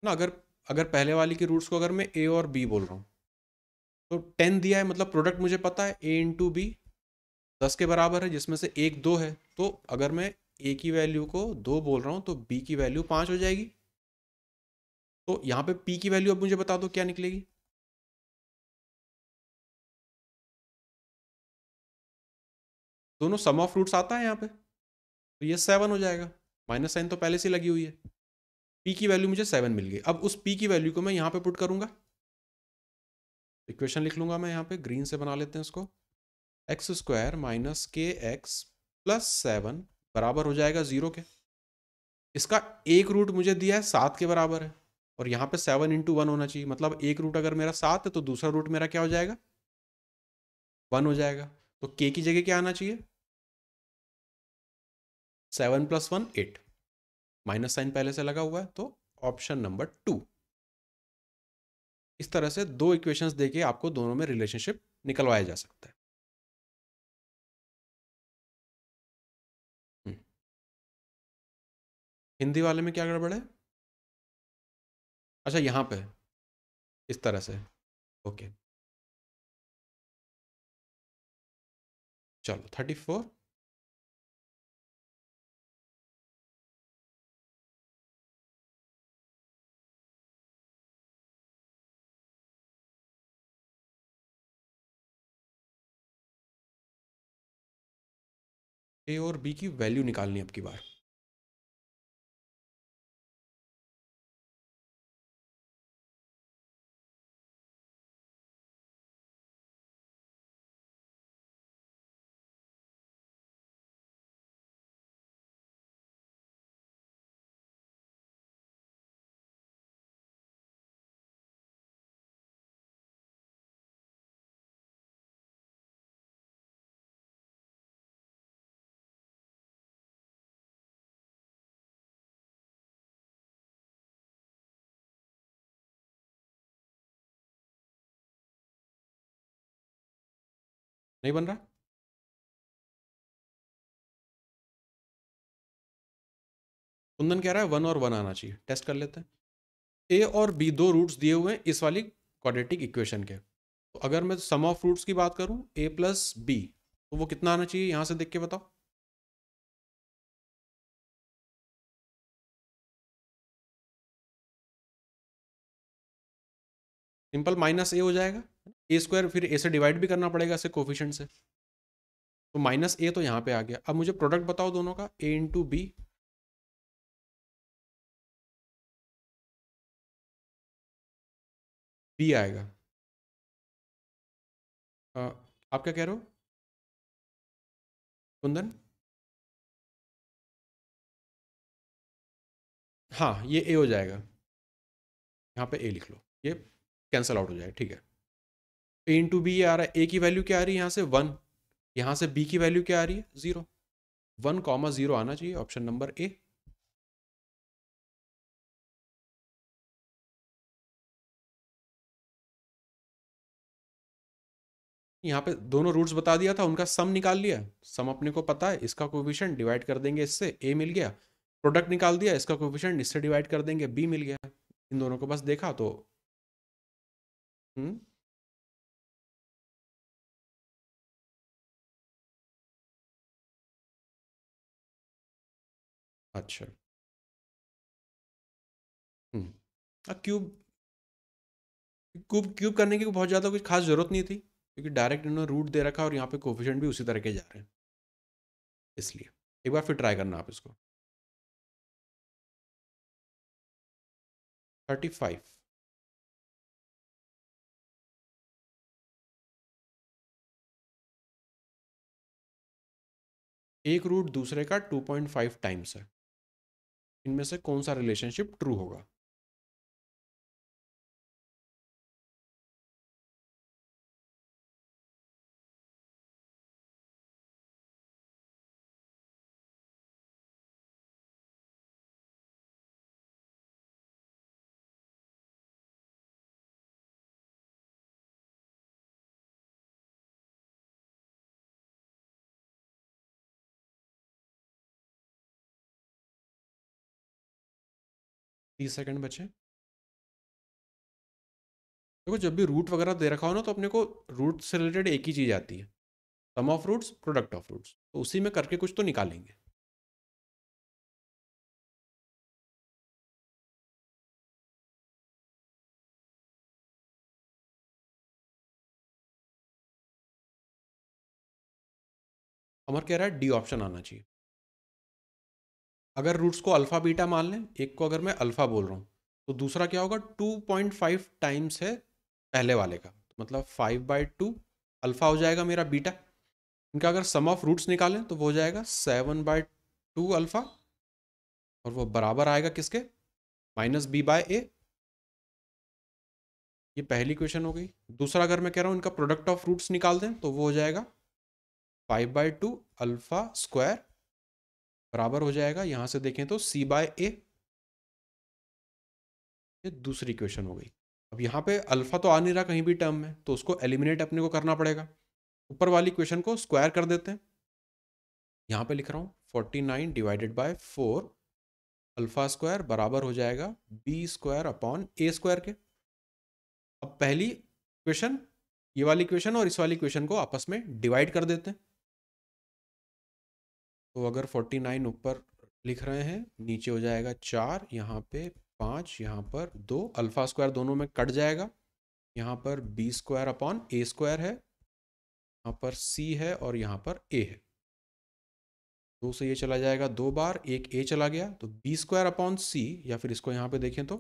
[SPEAKER 1] ना, अगर अगर पहले वाली की रूट्स को अगर मैं ए और बी बोल रहा हूँ, तो 10 दिया है, मतलब प्रोडक्ट मुझे पता है ए इंटू बी 10 के बराबर है, जिसमें से एक 2 है, तो अगर मैं ए की वैल्यू को 2 बोल रहा हूँ तो बी की वैल्यू 5 हो जाएगी। तो यहाँ पे पी की वैल्यू अब मुझे बता दो क्या निकलेगी। दोनों सम ऑफ रूट्स आता है यहाँ पे, तो ये 7 हो जाएगा, माइनस साइन तो पहले से लगी हुई है। पी की वैल्यू मुझे 7 मिल गई। अब उस पी की वैल्यू को मैं यहाँ पे पुट करूंगा, इक्वेशन लिख लूंगा मैं यहाँ पे, ग्रीन से बना लेते हैं इसको। एक्स स्क्वायर माइनस के एक्स प्लस 7 बराबर हो जाएगा 0 के। इसका एक रूट मुझे दिया है 7 के बराबर है, और यहाँ पे 7 × 1 होना चाहिए, मतलब एक रूट अगर मेरा 7 है तो दूसरा रूट मेरा क्या हो जाएगा, 1 हो जाएगा। तो के की जगह क्या आना चाहिए, 7 + 1 8, माइनस साइन पहले से लगा हुआ है, तो ऑप्शन नंबर 2। इस तरह से दो इक्वेशंस देके आपको दोनों में रिलेशनशिप निकलवाया जा सकता है। हिंदी वाले में क्या गड़बड़ है, अच्छा यहाँ पे इस तरह से, ओके चलो 34। ए और बी की वैल्यू निकालनी है अब की बार। नहीं बन रहा। कुंदन कह रहा है 1 और 1 आना चाहिए, टेस्ट कर लेते हैं। ए और बी दो रूट्स दिए हुए हैं इस वाली क्वाड्रेटिक इक्वेशन के, तो अगर मैं सम ऑफ रूट्स की बात करूं ए प्लस बी, तो वो कितना आना चाहिए, यहां से देख के बताओ। सिंपल माइनस ए हो जाएगा, ए स्क्वायर फिर ए से डिवाइड भी करना पड़ेगा इसे कोफिशिएंट से, तो माइनस ए तो यहाँ पे आ गया। अब मुझे प्रोडक्ट बताओ दोनों का, ए इंटू बी, बी आएगा। अ, आप क्या कह रहे हो कुंदन? हाँ, ये ए हो जाएगा। यहाँ पे ए लिख लो, ये कैंसिल आउट हो जाएगा, ठीक है। ए इंटू बी ये आ रहा है, ए की वैल्यू क्या आ रही है यहाँ से 1, यहाँ से बी की वैल्यू क्या आ रही है 0। 1,0 आना चाहिए, ऑप्शन नंबर ए। यहाँ पे दोनों रूट्स बता दिया था, उनका सम निकाल लिया। सम अपने को पता है, इसका कोफिशिएंट डिवाइड कर देंगे इससे, ए मिल गया। प्रोडक्ट निकाल दिया, इसका कोफिशिएंट इससे डिवाइड कर देंगे, बी मिल गया। इन दोनों को बस देखा तो हम्म अच्छा। क्यूब क्यूब क्यूब करने की बहुत ज़्यादा कुछ खास जरूरत नहीं थी, क्योंकि डायरेक्ट इन्होंने रूट दे रखा और यहाँ पे कोफिशिएंट भी उसी तरह के जा रहे हैं, इसलिए एक बार फिर ट्राई करना आप इसको। 35। एक रूट दूसरे का 2.5 टाइम्स है, इनमें से कौन सा रिलेशनशिप ट्रू होगा? तीस सेकंड बचे। देखो, जब भी रूट वगैरह दे रखा हो ना, तो अपने को रूट से रिलेटेड एक ही चीज़ आती है, sum of roots, product of roots, तो उसी में करके कुछ तो निकालेंगे। अमर कह रहा है डी ऑप्शन आना चाहिए। अगर रूट्स को अल्फा बीटा मान लें, एक को अगर मैं अल्फा बोल रहा हूँ, तो दूसरा क्या होगा, 2.5 टाइम्स है पहले वाले का, मतलब 5/2 अल्फा हो जाएगा मेरा बीटा। इनका अगर सम ऑफ रूट्स निकालें तो वो हो जाएगा 7/2 अल्फा, और वो बराबर आएगा किसके, -b/a। ये पहली क्वेश्चन हो गई। दूसरा अगर मैं कह रहा हूँ इनका प्रोडक्ट ऑफ रूट्स निकाल दें, तो वो हो जाएगा 5/2 अल्फा स्क्वायर, बराबर हो जाएगा, यहाँ से देखें तो c/a। ये दूसरी क्वेश्चन हो गई। अब यहाँ पे अल्फा तो आ नहीं रहा कहीं भी टर्म में, तो उसको एलिमिनेट अपने को करना पड़ेगा। ऊपर वाली क्वेश्चन को स्क्वायर कर देते हैं। यहाँ पे लिख रहा हूँ 49/4 अल्फा स्क्वायर बराबर हो जाएगा b² अपॉन a² के। अब पहली क्वेश्चन, ये वाली क्वेश्चन और इस वाली क्वेश्चन को आपस में डिवाइड कर देते हैं। तो अगर 49 ऊपर लिख रहे हैं, नीचे हो जाएगा 4, यहाँ पे 5, यहाँ पर 2, अल्फा स्क्वायर दोनों में कट जाएगा। यहाँ पर b² अपॉन a² है, यहाँ पर c है और यहाँ पर a है। 2 से ये चला जाएगा 2 बार, एक a चला गया, तो b² अपॉन c, या फिर इसको यहाँ पे देखें तो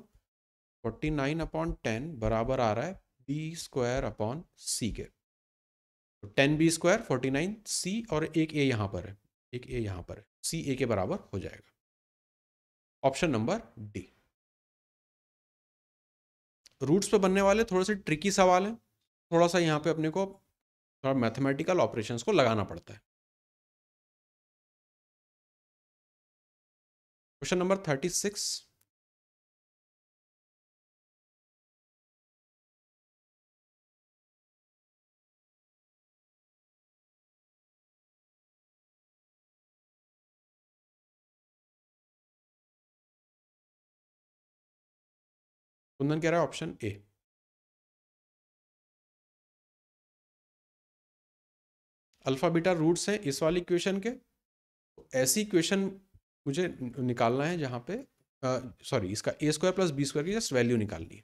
[SPEAKER 1] 49/10 बराबर आ रहा है b² अपॉन c के। तो 10b², 49c, और एक a यहाँ पर है, एक a यहाँ पर है, c a के बराबर हो जाएगा। Option number D. रूट्स पे बनने वाले थोड़े से ट्रिकी सवाल हैं, थोड़ा सा यहाँ पे अपने को थोड़ा मैथमेटिकल ऑपरेशंस को लगाना पड़ता है। Question number 36। कुंदन कह रहा है option A. Alpha beta roots हैं इस वाली क्वेश्चन के, तो ऐसी क्वेश्चन मुझे निकालना है जहाँ पे सॉरी, इसका a² + b² की जस्ट वैल्यू निकालनी है।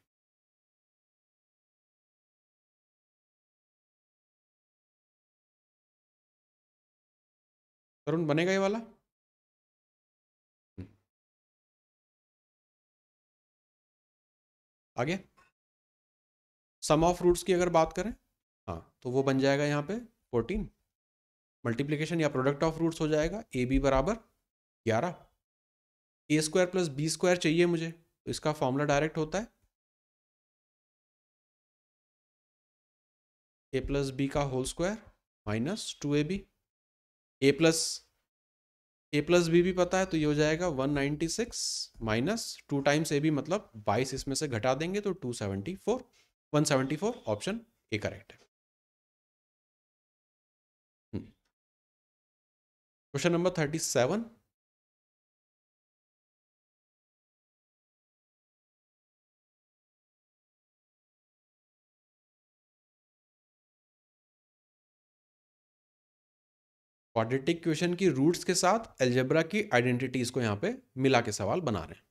[SPEAKER 1] तरुण बनेगा ये वाला? हम्म, आगे। सम ऑफ रूट्स की अगर बात करें, हाँ, तो वो बन जाएगा यहाँ पे 14। मल्टीप्लीकेशन या प्रोडक्ट ऑफ रूट्स हो जाएगा ए बी बराबर 11। ए स्क्वायर प्लस बी स्क्वायर चाहिए मुझे, तो इसका फॉर्मूला डायरेक्ट होता है ए प्लस बी का होल स्क्वायर माइनस 2ab। ए प्लस बी भी पता है, तो ये हो जाएगा 196 माइनस 2 टाइम्स ए बी, मतलब 22 इसमें से घटा देंगे तो 274, 174। ऑप्शन ए करेक्ट है। Question number 37। क्वाड्रेटिक इक्वेशन की रूट्स के साथ अलजेब्रा की आइडेंटिटीज को यहाँ पे मिला के सवाल बना रहे हैं।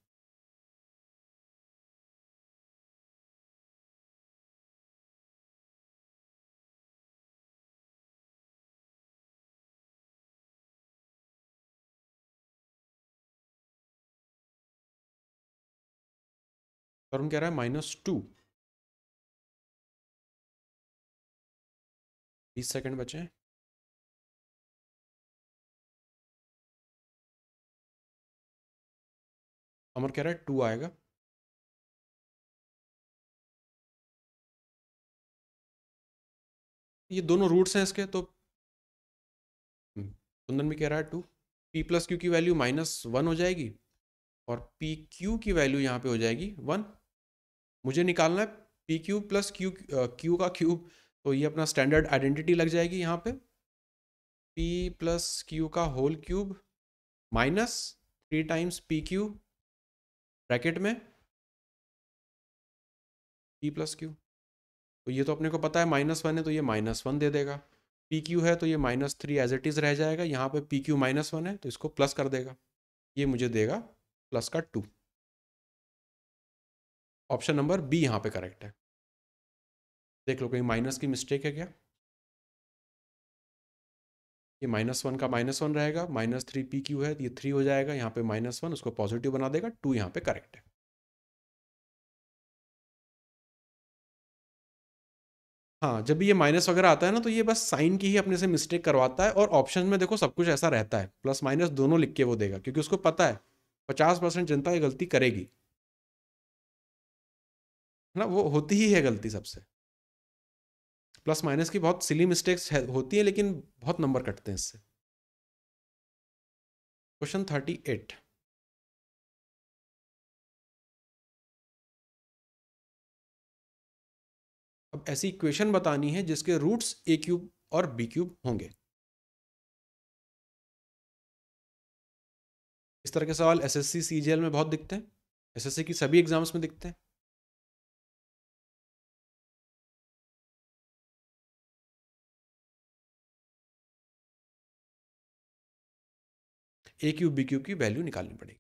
[SPEAKER 1] वरुण कह रहा है -2। 20 सेकंड बचे हैं। अमर कह रहा है 2 आएगा। ये दोनों रूट्स हैं इसके, तो कुंदन भी कह रहा है 2। पी प्लस क्यू की वैल्यू -1 हो जाएगी और पी क्यू की वैल्यू यहाँ पे हो जाएगी 1। मुझे निकालना है पी क्यू प्लस क्यू का क्यूब, तो ये अपना स्टैंडर्ड आइडेंटिटी लग जाएगी यहाँ पे, पी प्लस क्यू का whole cube minus 3 times p q bracket में पी प्लस क्यू। तो ये तो अपने को पता है -1 है, तो ये -1 दे देगा। पी क्यू है तो ये -3 एज इट इज़ रह जाएगा। यहाँ पे पी क्यू -1 है तो इसको प्लस कर देगा, ये मुझे देगा प्लस का 2। ऑप्शन नंबर बी यहाँ पे करेक्ट है। देख लो कहीं माइनस की मिस्टेक है क्या। ये -1 का -1 रहेगा, -3 पी क्यू है, ये 3 हो जाएगा, यहाँ पे -1 उसको पॉजिटिव बना देगा, 2 यहाँ पे करेक्ट है। हाँ, जब भी ये माइनस वगैरह आता है ना, तो ये बस साइन की ही अपने से मिस्टेक करवाता है। और ऑप्शन में देखो सब कुछ ऐसा रहता है, प्लस माइनस दोनों लिख के वो देगा, क्योंकि उसको पता है 50% जनता ये गलती करेगी, है ना। वो होती ही है गलती सबसे। प्लस माइनस की बहुत सिली मिस्टेक्स होती है, लेकिन बहुत नंबर कटते हैं इससे। क्वेश्चन 38। अब ऐसी इक्वेशन बतानी है जिसके रूट्स ए क्यूब और बी क्यूब होंगे। इस तरह के सवाल एसएससी सीजीएल में बहुत दिखते हैं, एसएससी की सभी एग्जाम्स में दिखते हैं। ए क्यूब बी क्यूब की वैल्यू निकालनी पड़ेगी।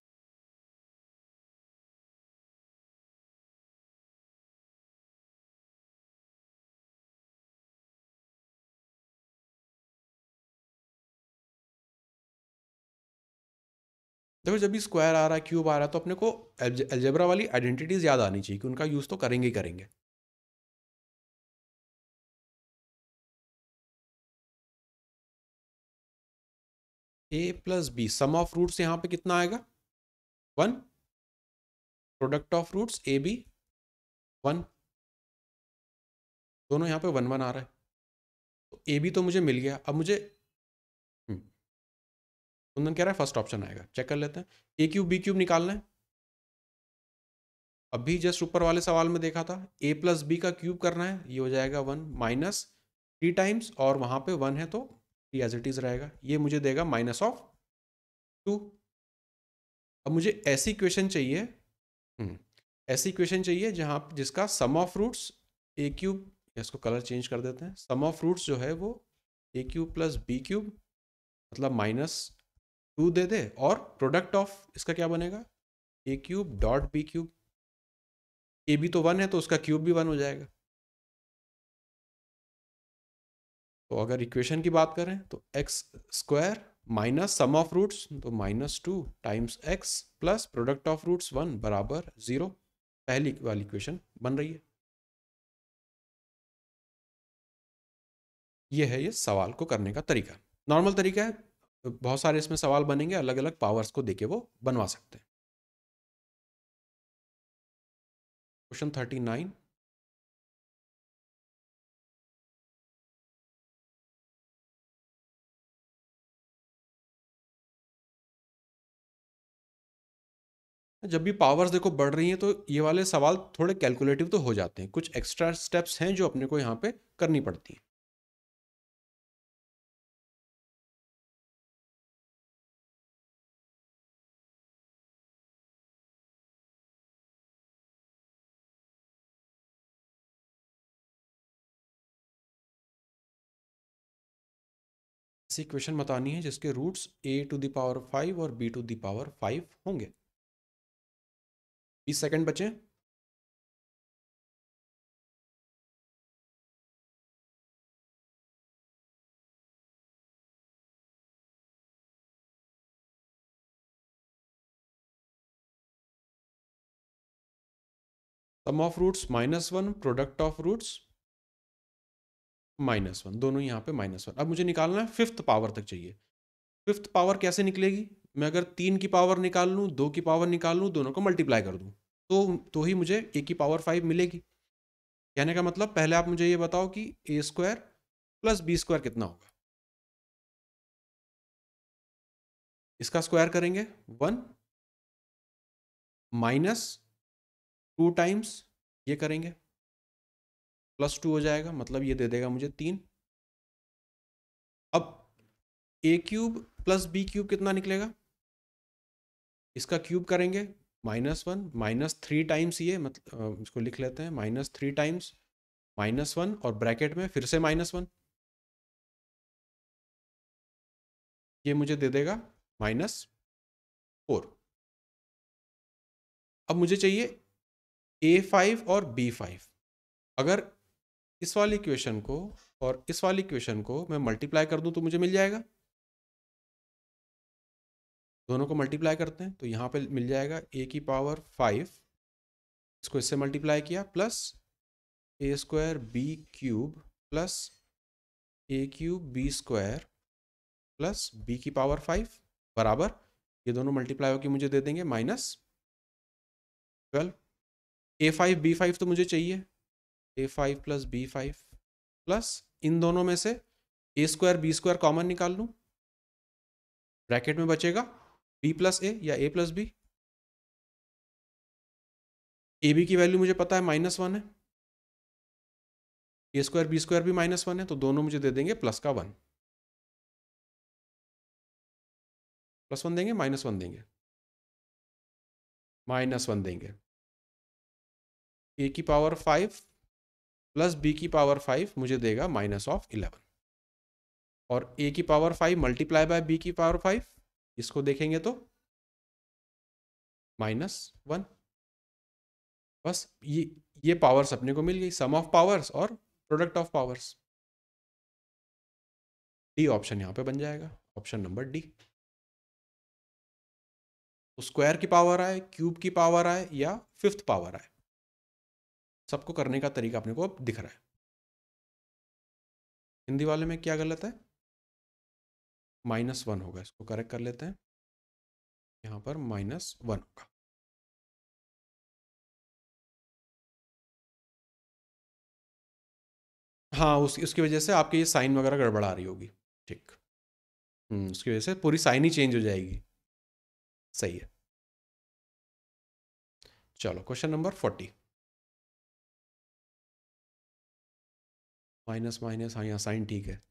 [SPEAKER 1] देखो जब भी स्क्वायर आ रहा है, क्यूब आ रहा है, तो अपने को अलजेब्रा वाली आइडेंटिटीज याद आनी चाहिए कि उनका यूज तो करेंगे ही करेंगे। A plus b, sum of roots यहाँ पे कितना आएगा 1, product of roots a b 1, दोनों यहाँ पे 1 1 आ रहा है, तो ए बी तो मुझे मिल गया। अब मुझे कुंदन कह रहा है फर्स्ट ऑप्शन आएगा, चेक कर लेते हैं। ए क्यूब बी क्यूब निकालना है। अभी जस्ट ऊपर वाले सवाल में देखा था, ए प्लस बी का क्यूब करना है, ये हो जाएगा 1 माइनस 3 टाइम्स, और वहाँ पे 1 है तो 3 एज इट इज रहेगा, ये मुझे देगा -2। अब मुझे ऐसी इक्वेशन चाहिए, ऐसी इक्वेशन चाहिए जहाँ जिसका सम ऑफ रूट्स ए क्यूब, इसको कलर चेंज कर देते हैं, सम ऑफ रूट्स जो है वो ए क्यूब प्लस बी क्यूब मतलब -2 दे दे, और प्रोडक्ट ऑफ इसका क्या बनेगा a cube dot b cube. A b तो 1 है तो उसका क्यूब भी 1 हो जाएगा। तो अगर इक्वेशन की बात करें तो x square minus sum of roots, तो -2 times x plus product of roots 1 बराबर 0। पहली वाली इक्वेशन बन रही है। ये है ये सवाल को करने का तरीका। नॉर्मल तरीका है, बहुत सारे इसमें सवाल बनेंगे, अलग अलग पावर्स को देके वो बनवा सकते हैं। क्वेश्चन 39, जब भी पावर्स देखो बढ़ रही हैं तो ये वाले सवाल थोड़े कैलकुलेटिव तो हो जाते हैं, कुछ एक्स्ट्रा स्टेप्स हैं जो अपने को यहाँ पे करनी पड़ती हैं। ऐसी इक्वेशन बतानी है जिसके रूट्स a⁵ और b⁵ होंगे। 20 सेकंड बचे। Sum of roots -1, product of roots -1, दोनों यहाँ पे -1। अब मुझे निकालना है फिफ्थ पावर तक चाहिए। फिफ्थ पावर कैसे निकलेगी? मैं अगर 3 की पावर निकाल लूँ, 2 की पावर निकाल लूँ, दोनों को मल्टीप्लाई कर दूँ तो ही मुझे a⁵ मिलेगी। कहने का मतलब पहले आप मुझे ये बताओ कि a² + b² कितना होगा। इसका स्क्वायर करेंगे 1 -2 टाइम्स ये करेंगे +2 हो जाएगा, मतलब ये दे देगा मुझे 3। अब a³ + b³ कितना निकलेगा? इसका क्यूब करेंगे -1 -3 टाइम्स ये, मतलब इसको लिख लेते हैं -3 टाइम्स -1 और ब्रैकेट में फिर से -1, ये मुझे दे देगा -4। अब मुझे चाहिए a5 और b5। अगर इस वाली इक्वेशन को और इस वाली इक्वेशन को मैं मल्टीप्लाई कर दूं तो मुझे मिल जाएगा। दोनों को मल्टीप्लाई करते हैं तो यहाँ पे मिल जाएगा a⁵ इसको इससे मल्टीप्लाई किया plus a² b³ plus a³ b² plus b⁵ बराबर, ये दोनों मल्टीप्लाई होकर मुझे दे देंगे -12। a5 b5 तो मुझे चाहिए, a5 + b5 प्लस इन दोनों में से a² b² कॉमन निकाल लूँ, ब्रैकेट में बचेगा b + a या a + b। ab की वैल्यू मुझे पता है -1 है, a² b² भी -1 है, तो दोनों मुझे दे देंगे +1। +1 देंगे -1 देंगे, -1 देंगे। a⁵ + b⁵ मुझे देगा -11 और a⁵ मल्टीप्लाई बाय b⁵, इसको देखेंगे तो -1। बस ये पावर्स अपने को मिल गई, सम ऑफ पावर्स और product of powers. D option यहाँ पे बन जाएगा, ऑप्शन नंबर डी। तो स्क्वायर की पावर आए, क्यूब की पावर आए या फिफ्थ पावर आए, सबको करने का तरीका अपने को अब दिख रहा है। हिंदी वाले में क्या गलत है? -1 होगा, इसको करेक्ट कर लेते हैं, यहाँ पर -1 होगा। हाँ, उसकी वजह से आपके ये साइन वगैरह गड़बड़ा रही होगी। ठीक, उसकी वजह से पूरी साइन ही चेंज हो जाएगी। सही है। चलो क्वेश्चन नंबर 40। माइनस, हाँ यहाँ साइन ठीक है।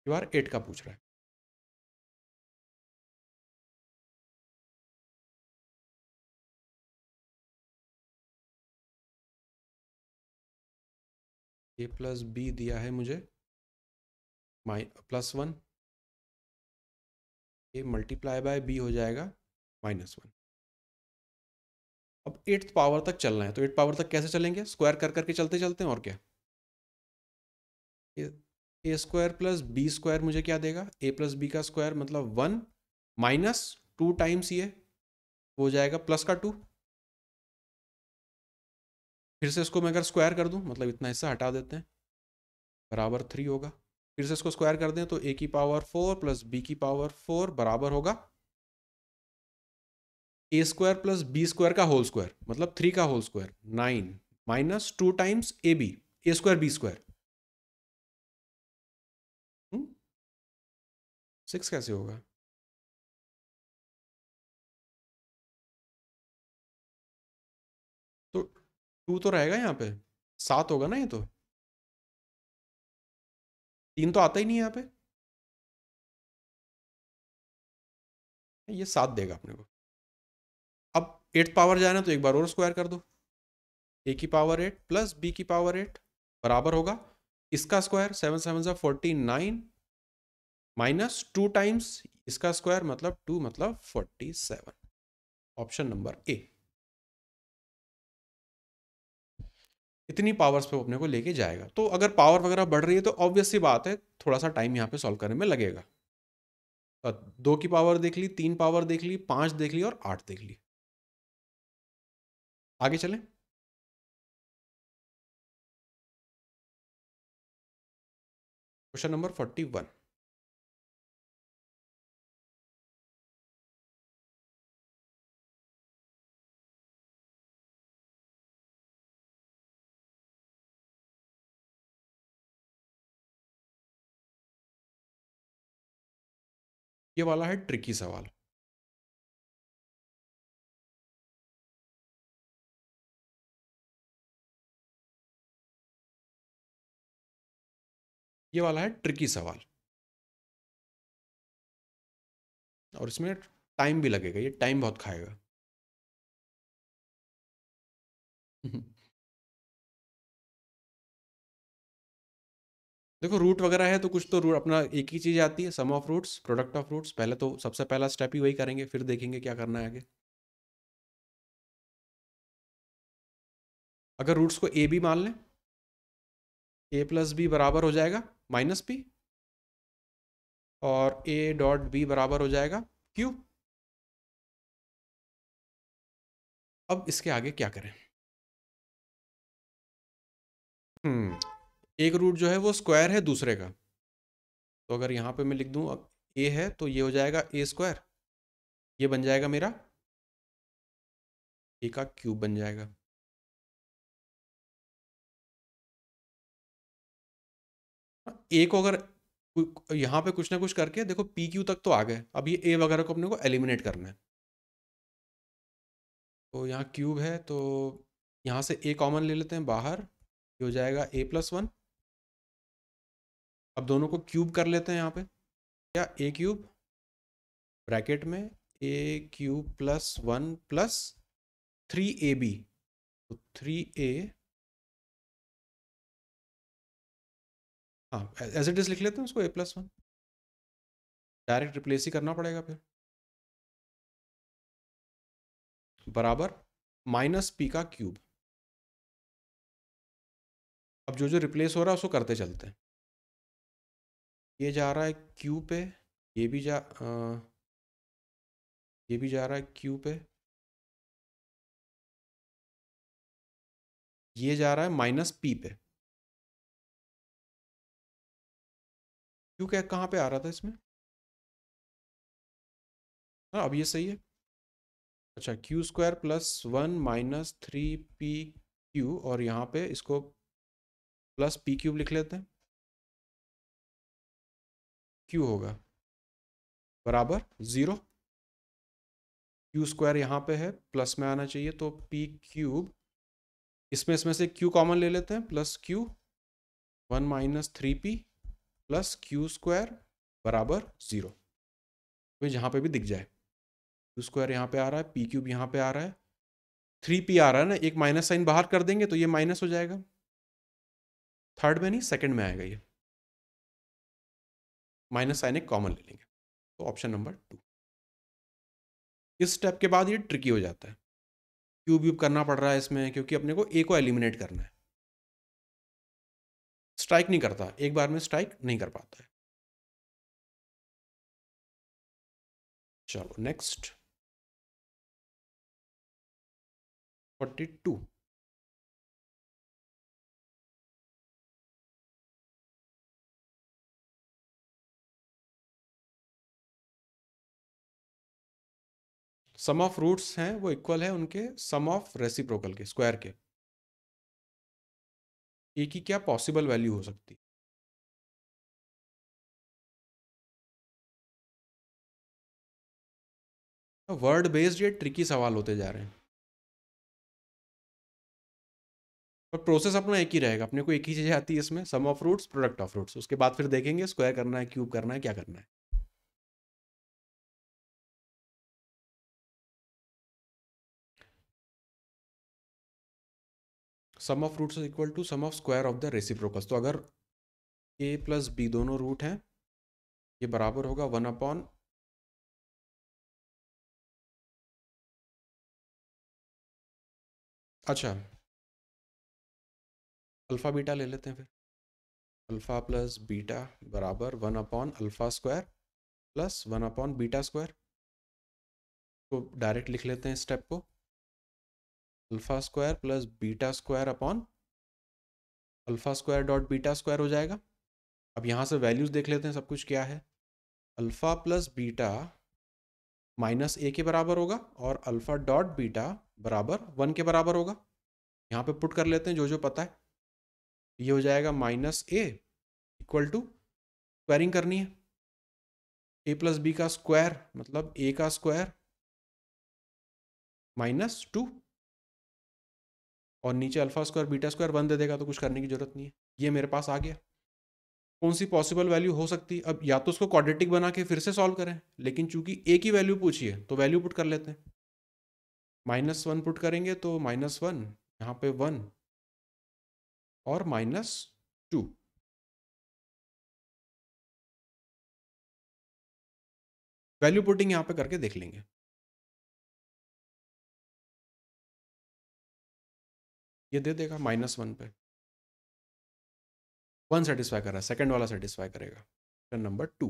[SPEAKER 1] बार 8 का पूछ रहा है। a + b दिया है मुझे +1, a मल्टीप्लाई बाय b हो जाएगा -1। अब 8th पावर तक चलना है, तो 8th पावर तक कैसे चलेंगे? स्क्वायर कर करके चलते चलते हैं, और क्या। a² + b² मुझे क्या देगा? a + b का स्क्वायर मतलब 1 -2 टाइम्स ये हो जाएगा +2, फिर से इसको मैं अगर स्क्वायर कर दूं, मतलब इतना हिस्सा हटा देते हैं, बराबर 3 होगा। फिर से इसको स्क्वायर कर दें तो a की पावर 4 प्लस b की पावर 4 बराबर होगा a square plus b square का होल स्क्वायर, मतलब 3 का whole square 9 minus 2 times a b, a square b square. 6 कैसे होगा? तो 2 तो रहेगा यहाँ पे, 7 होगा ना ये तो, 3 तो आता ही नहीं है यहाँ पे, ये 7 देगा अपने को। अब 8th पावर जाना तो एक बार और स्क्वायर कर दो, ए की पावर 8 प्लस बी की पावर 8 बराबर होगा इसका स्क्वायर 7 7 जा 49 माइनस 2 टाइम्स इसका स्क्वायर, मतलब 2 मतलब 47। Option number A. इतनी पावर्स पे वो अपने को लेके जाएगा। तो अगर पावर वगैरह बढ़ रही है तो ऑब्वियस सी बात है थोड़ा सा टाइम यहाँ पे सॉल्व करने में लगेगा। 2 की पावर देख ली, 3 पावर देख ली, 5 देख ली और 8 देख ली। आगे चलें। Question number 41। ये वाला है ट्रिकी सवाल। ये वाला है ट्रिकी सवाल और इसमें टाइम भी लगेगा, ये टाइम बहुत खाएगा। देखो रूट वगैरह है तो कुछ तो रूट अपना एक ही चीज़ आती है, sum of roots, product of roots. पहले तो सबसे पहला स्टेप ही वही करेंगे, फिर देखेंगे क्या करना है आगे। अगर रूट्स को ए बी मान लें, ए प्लस बी बराबर हो जाएगा माइनस बी, और ए डॉट बी बराबर हो जाएगा क्यू। अब इसके आगे क्या करें? हम्म एक रूट जो है वो स्क्वायर है दूसरे का, तो अगर यहाँ पे मैं लिख दूँ ए है तो ये हो जाएगा ए स्क्वायर, ये बन जाएगा मेरा ए का क्यूब बन जाएगा। ए को अगर यहाँ पे कुछ ना कुछ करके देखो पी क्यू तक तो आ गए, अब ये ए वगैरह को अपने को एलिमिनेट करना है। तो यहाँ क्यूब है तो यहाँ से ए कॉमन ले लेते हैं बाहर, ये हो जाएगा ए प्लस वन। अब दोनों को क्यूब कर लेते हैं यहाँ पे, क्या ए क्यूब ब्रैकेट में a cube plus one plus 3ab, तो 3a, हाँ एज इट इज लिख लेते हैं उसको, a+1। डायरेक्ट रिप्लेस ही करना पड़ेगा फिर, बराबर माइनस पी का क्यूब। अब जो जो रिप्लेस हो रहा है उसको करते चलते हैं। ये जा रहा है क्यू पे, ये भी ये भी जा रहा है क्यू पे, ये जा रहा है माइनस पी पे। क्यू क्या कहाँ पे आ रहा था इसमें? हाँ अब ये सही है। अच्छा Q square plus one minus 3p Q, और यहाँ पे इसको प्लस पी क्यूब लिख लेते हैं। क्यू होगा बराबर 0, क्यू स्क्वायर यहाँ पे है प्लस में आना चाहिए तो पी क्यूब, इसमें से क्यू कॉमन ले लेते हैं, plus Q 1 - 3p plus q square बराबर 0। तो जहाँ पे भी दिख जाए, क्यू स्क्वायर यहाँ पे आ रहा है, पी क्यूब यहाँ पे आ रहा है, 3p आ रहा है ना, एक माइनस साइन बाहर कर देंगे तो ये माइनस हो जाएगा, थर्ड में नहीं सेकंड में आएगा ये, माइनस साइन एक कॉमन ले लेंगे, तो ऑप्शन नंबर 2। इस स्टेप के बाद ये ट्रिकी हो जाता है, क्यूब व्यूब करना पड़ रहा है इसमें क्योंकि अपने को ए को एलिमिनेट करना है। स्ट्राइक नहीं करता, एक बार में स्ट्राइक नहीं कर पाता है। चलो नेक्स्ट 42। सम ऑफ रूट्स हैं वो इक्वल है उनके सम ऑफ रेसिप्रोकल के, स्क्वायर के। ए की क्या पॉसिबल वैल्यू हो सकती है? वर्ड बेस्ड ये ट्रिकी सवाल होते जा रहे हैं, पर प्रोसेस अपना एक ही रहेगा। अपने को एक ही चीज़ आती है इसमें, sum of roots, product of roots. उसके बाद फिर देखेंगे स्क्वायर करना है, क्यूब करना है, क्या करना है। Sum of roots is equal to sum of square of the reciprocals. तो अगर ए प्लस बी दोनों रूट हैं, ये बराबर होगा 1/, अच्छा अल्फ़ा बीटा ले लेते हैं फिर। अल्फ़ा प्लस बीटा बराबर 1/अल्फ़ा स्क्वायर प्लस 1/बीटा स्क्वायर। तो डायरेक्ट लिख लेते हैं स्टेप को, alpha square plus beta square upon alpha square dot beta square हो जाएगा। अब यहाँ से वैल्यूज़ देख लेते हैं सब कुछ क्या है। अल्फ़ा प्लस बीटा माइनस ए के बराबर होगा और अल्फ़ा डॉट बीटा बराबर 1 के बराबर होगा। यहाँ पे पुट कर लेते हैं जो जो पता है। ये हो जाएगा minus a equal to, squaring करनी है, ए प्लस बी का स्क्वायर मतलब ए का स्क्वायर -2, और नीचे अल्फा स्क्वायर बीटा स्क्वायर 1 दे देगा, तो कुछ करने की जरूरत नहीं है। ये मेरे पास आ गया। कौन सी पॉसिबल वैल्यू हो सकती है? अब या तो उसको क्वाड्रेटिक बना के फिर से सॉल्व करें, लेकिन चूंकि ए की वैल्यू पूछी है तो वैल्यू पुट कर लेते हैं। -1 पुट करेंगे तो -1, यहाँ पे 1 और -2। वैल्यू पुटिंग यहाँ पे करके देख लेंगे। ये दे देगा -1 पे 1 सेटिस्फाई कर रहा है, सेकंड वाला सेटिस्फाई करेगा। नंबर 2।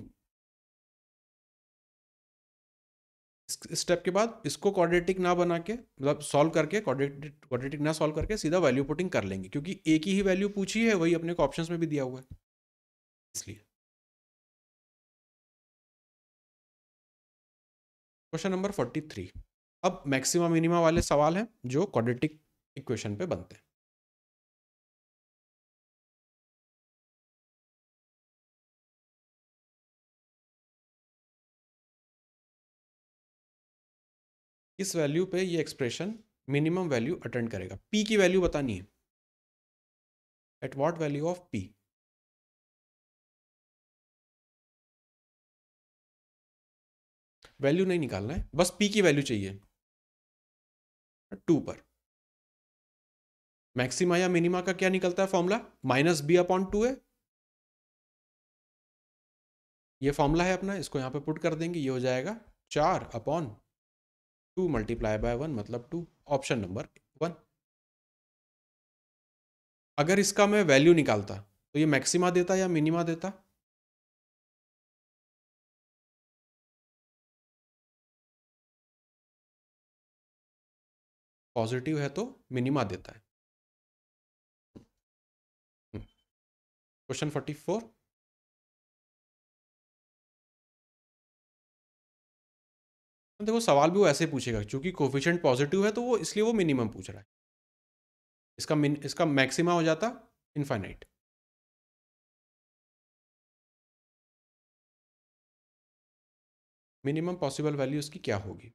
[SPEAKER 1] इस स्टेप के बाद इसको क्वाड्रेटिक ना बना के, मतलब सॉल्व करके, क्वाड्रेटिक ना सॉल्व करके सीधा वैल्यू पुटिंग कर लेंगे, क्योंकि एक ही वैल्यू पूछी है, वही अपने को ऑप्शंस में भी दिया हुआ है इसलिए। Question number 43। अब मैक्सिमा मिनिमा वाले सवाल हैं जो क्वाड्रेटिक इक्वेशन पे बनते हैं। इस वैल्यू पे ये एक्सप्रेशन मिनिमम वैल्यू अटेंड करेगा। पी की वैल्यू बतानी है, at what value of P. Value नहीं निकालना है, बस पी की वैल्यू चाहिए 2 पर। मैक्सिमा या मिनिमा का क्या निकलता है फॉर्मूला? -b/2 है। ये फॉर्मूला है अपना, इसको यहाँ पे पुट कर देंगे। ये हो जाएगा 4/2 मल्टीप्लाई बाय 1 मतलब 2। Option number 1। अगर इसका मैं वैल्यू निकालता तो ये मैक्सिमा देता या मिनिमा देता? पॉजिटिव है तो मिनिमा देता है। क्वेश्चन 44। देखो सवाल भी वो ऐसे पूछेगा, क्योंकि कोफिशिएंट पॉजिटिव है तो वो इसलिए वो मिनिमम पूछ रहा है। इसका मैक्सिमा हो जाता इनफाइनाइट। मिनिमम पॉसिबल वैल्यू इसकी क्या होगी?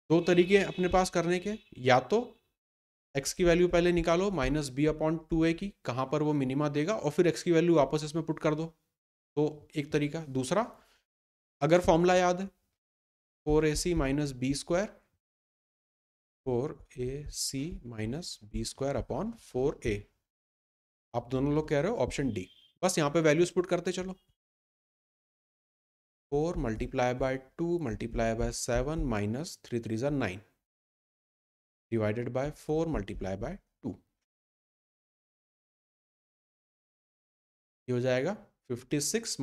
[SPEAKER 1] दो तरीके अपने पास करने के, या तो x की वैल्यू पहले निकालो -b/2a की, कहाँ पर वो मिनिमा देगा, और फिर x की वैल्यू वापस इसमें पुट कर दो। तो एक तरीका। दूसरा, अगर फॉर्मूला याद है 4ac - b square, 4ac - b square upon 4a। आप दोनों लोग कह रहे हो ऑप्शन डी। बस यहाँ पे वैल्यूज पुट करते चलो। 4 multiply bye 2 multiply by 7 -3 3 9 divided by 4 multiply bye 2। ये हो जाएगा 56 -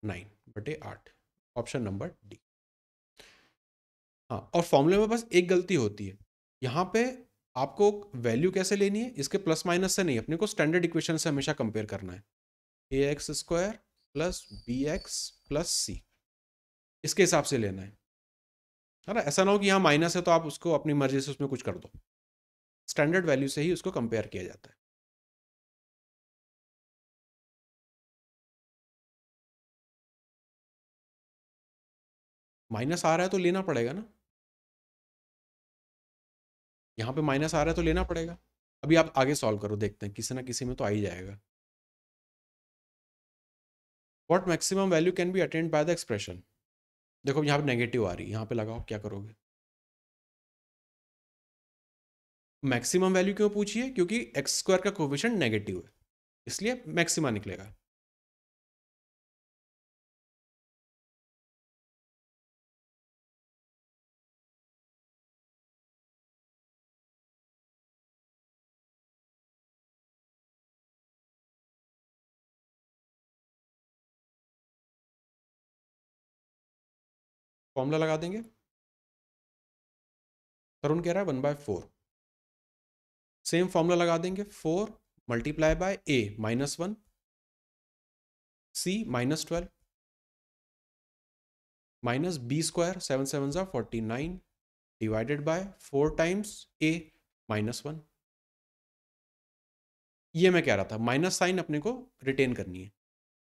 [SPEAKER 1] 9/8। Option number D. हाँ, और फॉर्मूले में बस एक गलती होती है यहाँ पे। आपको वैल्यू कैसे लेनी है? इसके प्लस माइनस से नहीं, अपने को स्टैंडर्ड इक्वेशन से हमेशा कंपेयर करना है। ax² + bx + c। इसके हिसाब से लेना है ना। ऐसा ना हो कि यहाँ माइनस है तो आप उसको अपनी मर्जी से उसमें कुछ कर दो, स्टैंडर्ड वैल्यू से ही उसको कंपेयर किया जाता है। माइनस आ रहा है तो लेना पड़ेगा ना, यहाँ पे माइनस आ रहा है तो लेना पड़ेगा। अभी आप आगे सॉल्व करो, देखते हैं किसी ना किसी में तो आ ही जाएगा। What maximum value can be attend by the expression. देखो यहाँ पे नेगेटिव आ रही है, यहाँ पे लगाओ, क्या करोगे। मैक्सिमम वैल्यू क्यों पूछी है, क्योंकि एक्स स्क्वायर का कोफिशिएंट नेगेटिव है, इसलिए मैक्सिमा निकलेगा। फॉर्मूला लगा देंगे। तरुण कह रहा है 1/4। सेम फॉर्मूला लगा देंगे, 4 multiply by a -1 c -12 minus b square 7 7 49 divided by 4 times a -1। ये मैं कह रहा था, माइनस साइन अपने को रिटेन करनी है।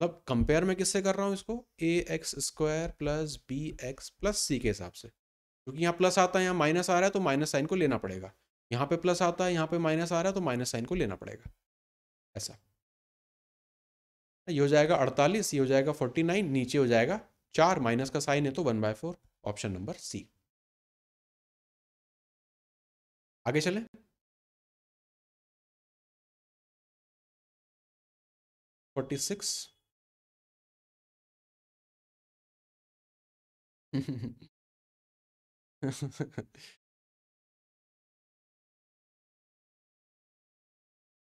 [SPEAKER 1] मतलब कंपेयर मैं किससे कर रहा हूँ इसको, a x square plus b x plus c के हिसाब से, क्योंकि यहाँ प्लस आता है, यहाँ माइनस आ रहा है तो माइनस साइन को लेना पड़ेगा। यहाँ पे प्लस आता है, यहाँ पे माइनस आ रहा है तो माइनस साइन को लेना पड़ेगा। ऐसा ये हो जाएगा 48, ये हो जाएगा 49, नीचे हो जाएगा 4, माइनस का साइन है तो 1/4, ऑप्शन नंबर सी। आगे चले। Forty six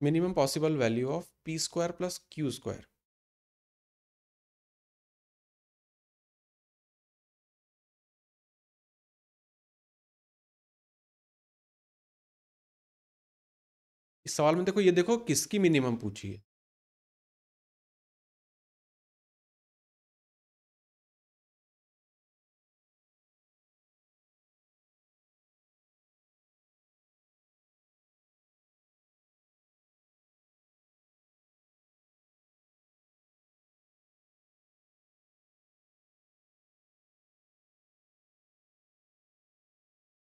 [SPEAKER 1] minimum possible value of p square plus q square. इस सवाल में देखो, ये देखो किसकी मिनिमम पूछी है।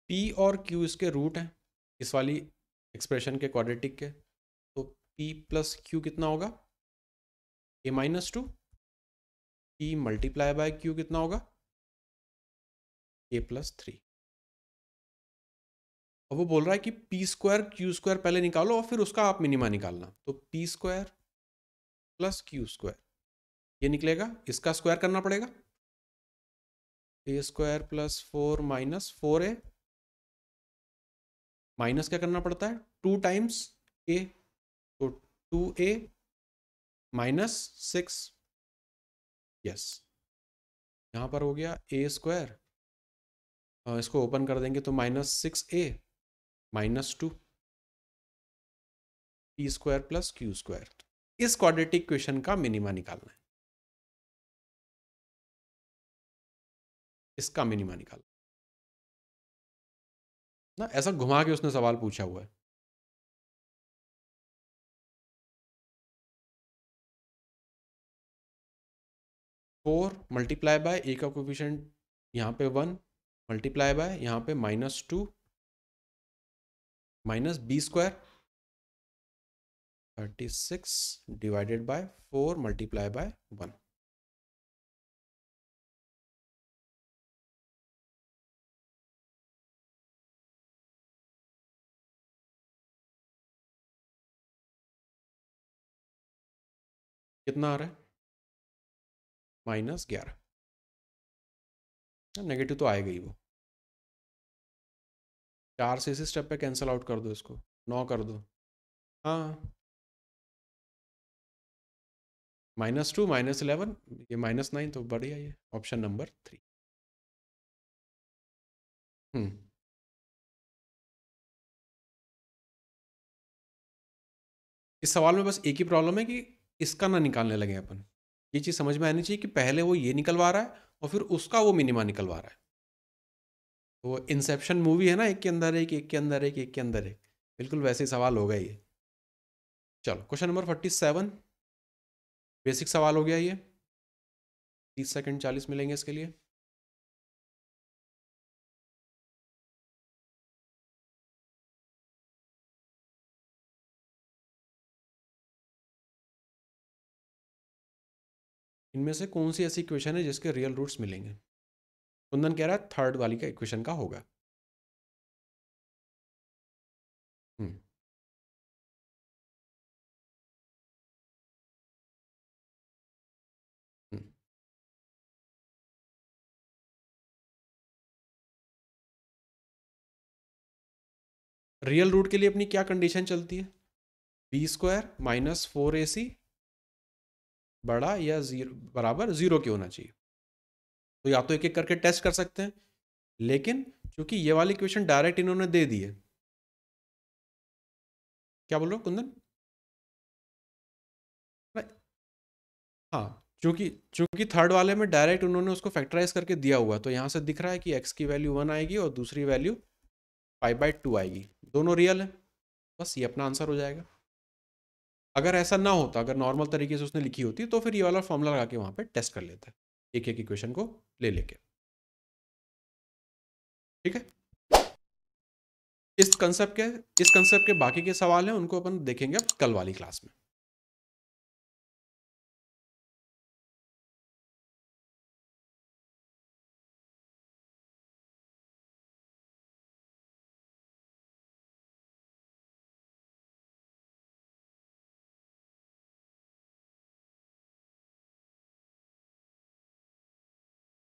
[SPEAKER 1] पी और क्यू इसके रूट हैं, इस वाली एक्सप्रेशन के क्वाड्रेटिक के, तो पी प्लस क्यू कितना होगा, ए -2। पी मल्टीप्लाई बाय क्यू कितना होगा, a+3। अब वो बोल रहा है कि पी स्क्वायर क्यू स्क्वायर पहले निकालो और फिर उसका आप मिनिमा निकालना, तो p square plus q square ये निकलेगा, इसका स्क्वायर करना पड़ेगा, a square plus 4 minus 4a, minus क्या करना पड़ता है 2 टाइम्स ए, तो 2a -6। यस, यहाँ पर हो गया ए स्क्वायर, इसको ओपन कर देंगे तो -6a -2 P square plus q square. इस क्वाड्रेटिक इक्वेशन का मिनिमा निकालना है, इसका मिनिमा निकालना ना। ऐसा घुमा के उसने सवाल पूछा हुआ है। फोर मल्टीप्लाई बाय ए का कोफिशिएंट यहाँ पे 1 मल्टीप्लाई बाय यहाँ पे -2 minus b square 36 divided by 4 multiply by 1। कितना आ रहा है, -11। नेगेटिव तो आएगा ही वो, 4 से इसी स्टेप पे कैंसिल आउट कर दो, इसको 9 कर दो। हाँ, -2 -11 ये -9, तो बढ़िया, ये ऑप्शन नंबर 3। हम्म इस सवाल में बस एक ही प्रॉब्लम है कि इसका ना निकालने लगे अपन। ये चीज़ समझ में आनी चाहिए कि पहले वो ये निकलवा रहा है और फिर उसका वो मिनिमा निकलवा रहा है। वो इंसेप्शन मूवी है ना, एक के अंदर एक, एक के अंदर एक, एक के अंदर एक, बिल्कुल वैसे ही सवाल होगा ये। चलो क्वेश्चन नंबर 47, बेसिक सवाल हो गया ये। 30 सेकंड 40 मिलेंगे इसके लिए। इनमें से कौन सी ऐसी इक्वेशन है जिसके रियल रूट्स मिलेंगे? कुंदन कह रहा है थर्ड वाली का इक्वेशन का होगा। हम्म हम्म। रियल रूट के लिए अपनी क्या कंडीशन चलती है? b² - 4ac बड़ा या जीरो बराबर जीरो के होना चाहिए। तो या तो एक एक करके टेस्ट कर सकते हैं, लेकिन क्योंकि ये वाली इक्वेशन डायरेक्ट इन्होंने दे दी है। क्या बोल रहे हो कुंदन? नहीं, हाँ, क्योंकि क्योंकि थर्ड वाले में डायरेक्ट उन्होंने उसको फैक्टराइज करके दिया हुआ, तो यहाँ से दिख रहा है कि x की वैल्यू 1 आएगी और दूसरी वैल्यू π/2 आएगी, दोनों रियल है। बस ये अपना आंसर हो जाएगा। अगर ऐसा ना होता, अगर नॉर्मल तरीके से उसने लिखी होती, तो फिर ये वाला फॉर्मूला लगा के वहाँ पे टेस्ट कर लेते हैं, एक एक इक्वेशन को ले लेके। ठीक है, इस कंसेप्ट के बाकी के सवाल हैं, उनको अपन देखेंगे अब कल वाली क्लास में।